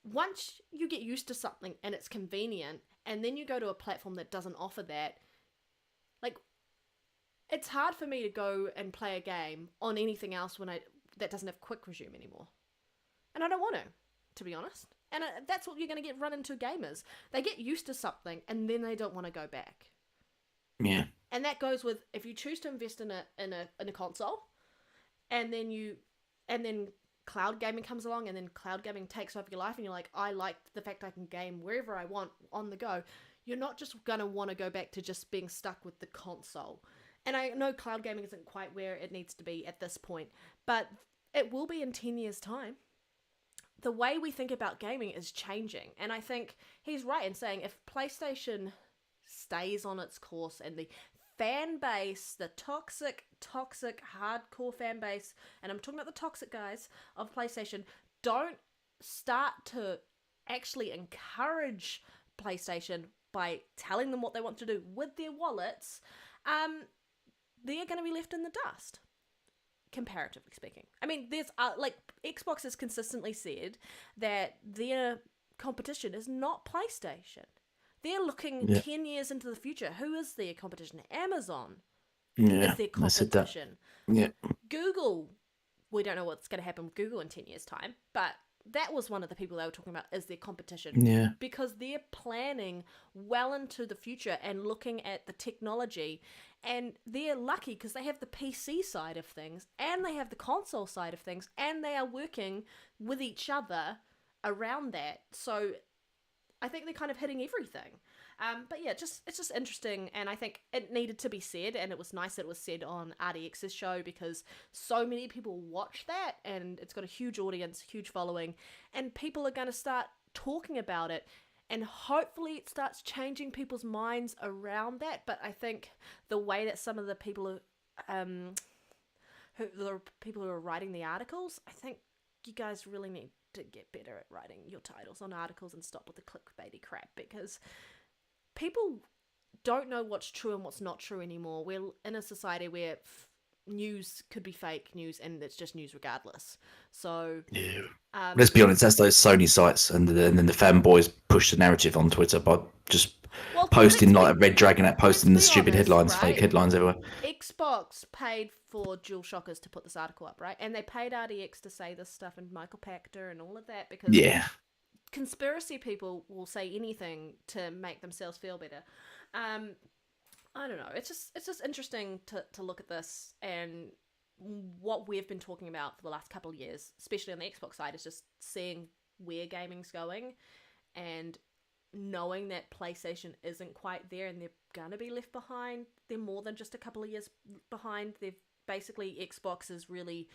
once you get used to something and it's convenient, and then you go to a platform that doesn't offer that, like, it's hard for me to go and play a game on anything else that doesn't have quick resume anymore. And I don't want to be honest. And that's what you're going to get run into gamers. They get used to something and then they don't want to go back. Yeah. And that goes with, if you choose to invest in a console, and then cloud gaming comes along, and then cloud gaming takes over your life, and you're like, I like the fact I can game wherever I want on the go. You're not just going to want to go back to just being stuck with the console. And I know cloud gaming isn't quite where it needs to be at this point, but it will be in 10 years' time. The way we think about gaming is changing. And I think he's right in saying, if PlayStation stays on its course and the fan base, the toxic, hardcore fan base, and I'm talking about the toxic guys of PlayStation, don't start to actually encourage PlayStation by telling them what they want to do with their wallets, they're going to be left in the dust, comparatively speaking. I mean, there's like, Xbox has consistently said that their competition is not PlayStation. They're looking 10 years into the future. Who is their competition? Amazon is their competition. Yeah. Google, we don't know what's going to happen with Google in 10 years' time, but that was one of the people they were talking about as their competition. Yeah. Because they're planning well into the future and looking at the technology. And they're lucky because they have the PC side of things, and they have the console side of things, and they are working with each other around that. So I think they're kind of hitting everything. But yeah, it's just interesting, and I think it needed to be said, and it was nice that it was said on RDX's show, because so many people watch that, and it's got a huge audience, huge following, and people are going to start talking about it, and hopefully it starts changing people's minds around that. But I think the way that some of the people who are writing the articles, I think you guys really need to get better at writing your titles on articles and stop with the clickbaity crap, because people don't know what's true and what's not true anymore. We're in a society where news could be fake news, and it's just news regardless. So let's be honest, that's those Sony sites, and then the fanboys push the narrative on Twitter by just Well, posting let's like a red dragon at posting the be stupid honest, headlines, right? fake headlines everywhere. Xbox paid for DualShockers to put this article up, right? And they paid RDX to say this stuff and Michael Pachter and all of that because conspiracy people will say anything to make themselves feel better. I don't know. It's just interesting to look at this, and what we've been talking about for the last couple of years, especially on the Xbox side, is just seeing where gaming's going and knowing that PlayStation isn't quite there and they're gonna be left behind. They're more than just a couple of years behind. They've basically, Xbox has really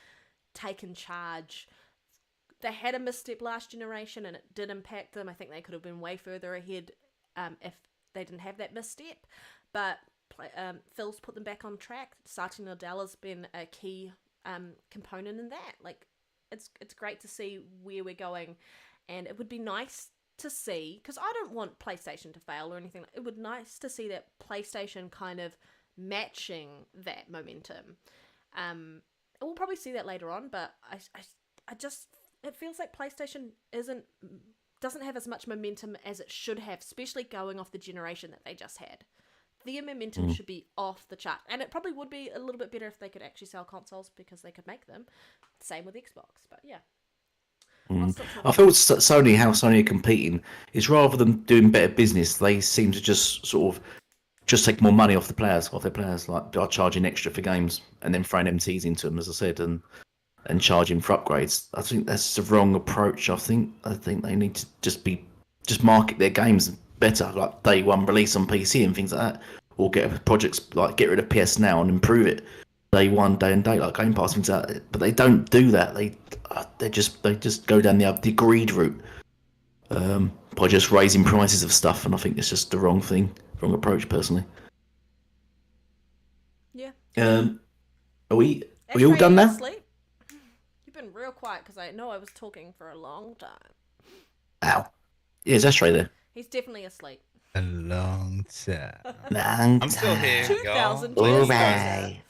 taken charge. They had a misstep last generation and it did impact them. I think they could have been way further ahead if they didn't have that misstep. But Phil's put them back on track. Satya Nadella's been a key component in that. Like, it's great to see where we're going, and it would be nice to see, because I don't want PlayStation to fail or anything. It would be nice to see that PlayStation kind of matching that momentum. We'll probably see that later on, but I just, it feels like PlayStation doesn't have as much momentum as it should have, especially going off the generation that they just had. Their momentum should be off the chart, and it probably would be a little bit better if they could actually sell consoles because they could make them. Same with Xbox, but yeah. I feel Sony, how Sony are competing is, rather than doing better business, they seem to just sort of just take more money off their players, like by charging extra for games and then throwing MTs into them, as I said, and charging for upgrades. I think that's the wrong approach. I think they need to just market their games better, like day one release on PC and things like that, or get projects like get rid of PS Now and improve it day one, day and date, like Game Pass, things like that. But they don't do that. They just go down the greed route by just raising prices of stuff, and I think it's just the wrong approach, personally. Yeah. Are we all done now? Asleep? You've been real quiet because I know I was talking for a long time. Ow. Yeah, is Ashtray there? He's definitely asleep. A long time. I'm still here, y'all. 2020.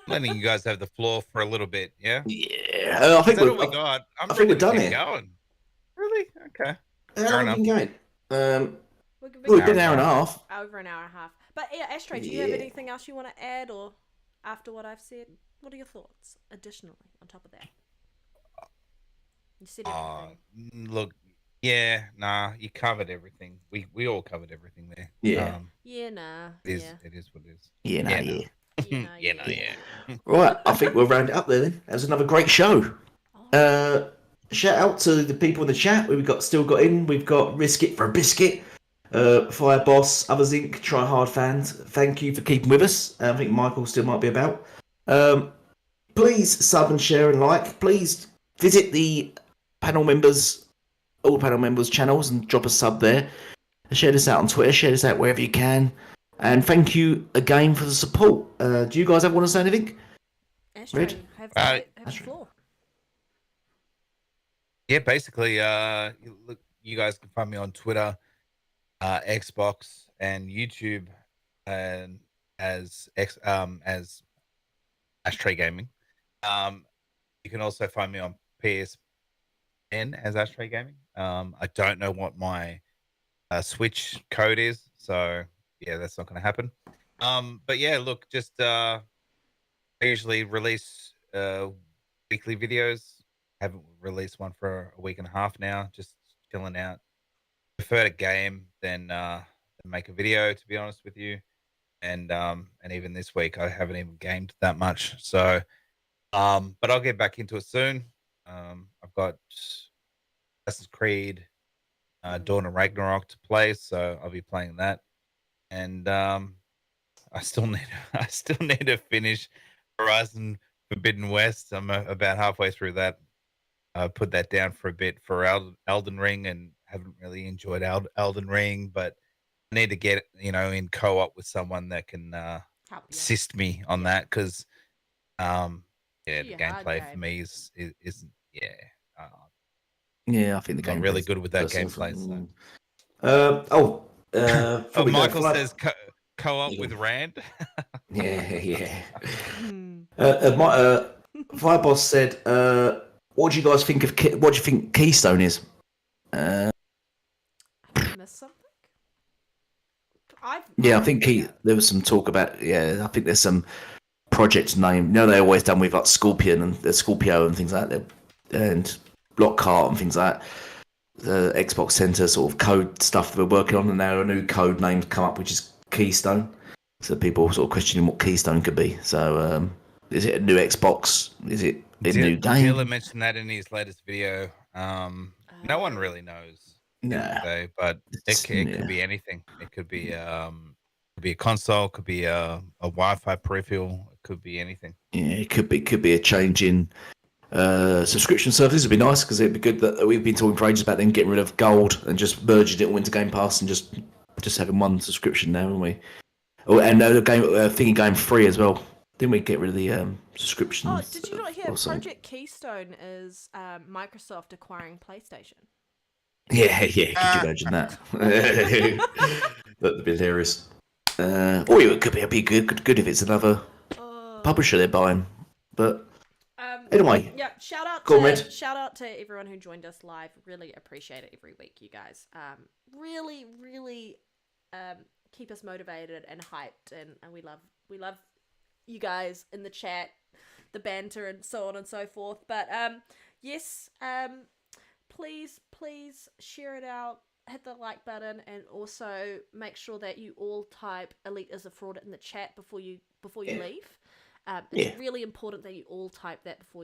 Letting you guys have the floor for a little bit, yeah? Yeah. I think all we got. I think we're done here. Going. Really? Okay. How long have you been going? We've been an hour and a half. Over an hour and a half. But yeah, Ashtray, do you have anything else you want to add, or after what I've said? What are your thoughts additionally on top of that? You said everything. Look, yeah, nah, you covered everything. We all covered everything there. Yeah. It is what it is. Yeah. Right, I think we'll round it up there then. That was another great show. Shout out to the people in the chat still got in. We've got Risk It for a Biscuit, Fire Boss, Others Inc., Try Hard fans. Thank you for keeping with us. I think Michael still might be about. Please sub and share and like. Please visit the all panel members' channels and drop a sub there. Share this out on Twitter. Share this out wherever you can. And thank you again for the support. Do you guys ever want to say anything? Ashtray, Red? have the floor. Yeah, basically, you guys can find me on Twitter, Xbox, and YouTube, and as Ashtray Gaming. You can also find me on PSN as Ashtray Gaming. I don't know what my Switch code is, so yeah, that's not going to happen. But yeah, look, just I usually release weekly videos. Haven't released one for a week and a half now. Just chilling out. Prefer to game than make a video, to be honest with you. And even this week, I haven't even gamed that much. So, but I'll get back into it soon. I've got Assassin's Creed, Dawn of Ragnarok to play, so I'll be playing that. And I still need to finish Horizon Forbidden West. I'm about halfway through that. I put that down for a bit for Elden Ring, and haven't really enjoyed Elden Ring, but I need to get in co-op with someone that can assist me on that, because the gameplay for me isn't I think the I'm really good with that gameplay. Michael says co-op with Rand. Yeah. Fireboss said, what do you guys think what do you think Keystone is? I missed something? I think there was some talk about. Yeah, I think there's some project name. You know, they're always done with like Scorpion and Scorpio and things like that, and Lockhart and things like that. The Xbox Center sort of code stuff that we're working on, and now a new code name's come up, which is Keystone. So people are sort of questioning what Keystone could be. So is it a new Xbox? Is it a new game? Taylor mentioned that in his latest video. No one really knows. Nah. Today, but it could be anything. It could be a console, could be a Wi-Fi peripheral, it could be anything. Yeah, it could be a change in subscription services. Would be nice because it'd be good that we've been talking for ages about them getting rid of Gold and just merging it all into Game Pass and just having one subscription now, haven't we? Oh, and the game thingy going free as well. Didn't we get rid of the subscriptions? Oh, did you not hear Project Keystone is Microsoft acquiring PlayStation? Yeah. Could you imagine that? That'd be hilarious. It could be good if it's another publisher they're buying. But anyway, yeah. Shout out to everyone who joined us live. Really appreciate it every week, you guys. Really keep us motivated and hyped, and we love you guys in the chat, the banter, and so on and so forth. But yes, please share it out, hit the like button, and also make sure that you all type "Elite is a fraud" in the chat before you leave. It's really important that you all type that before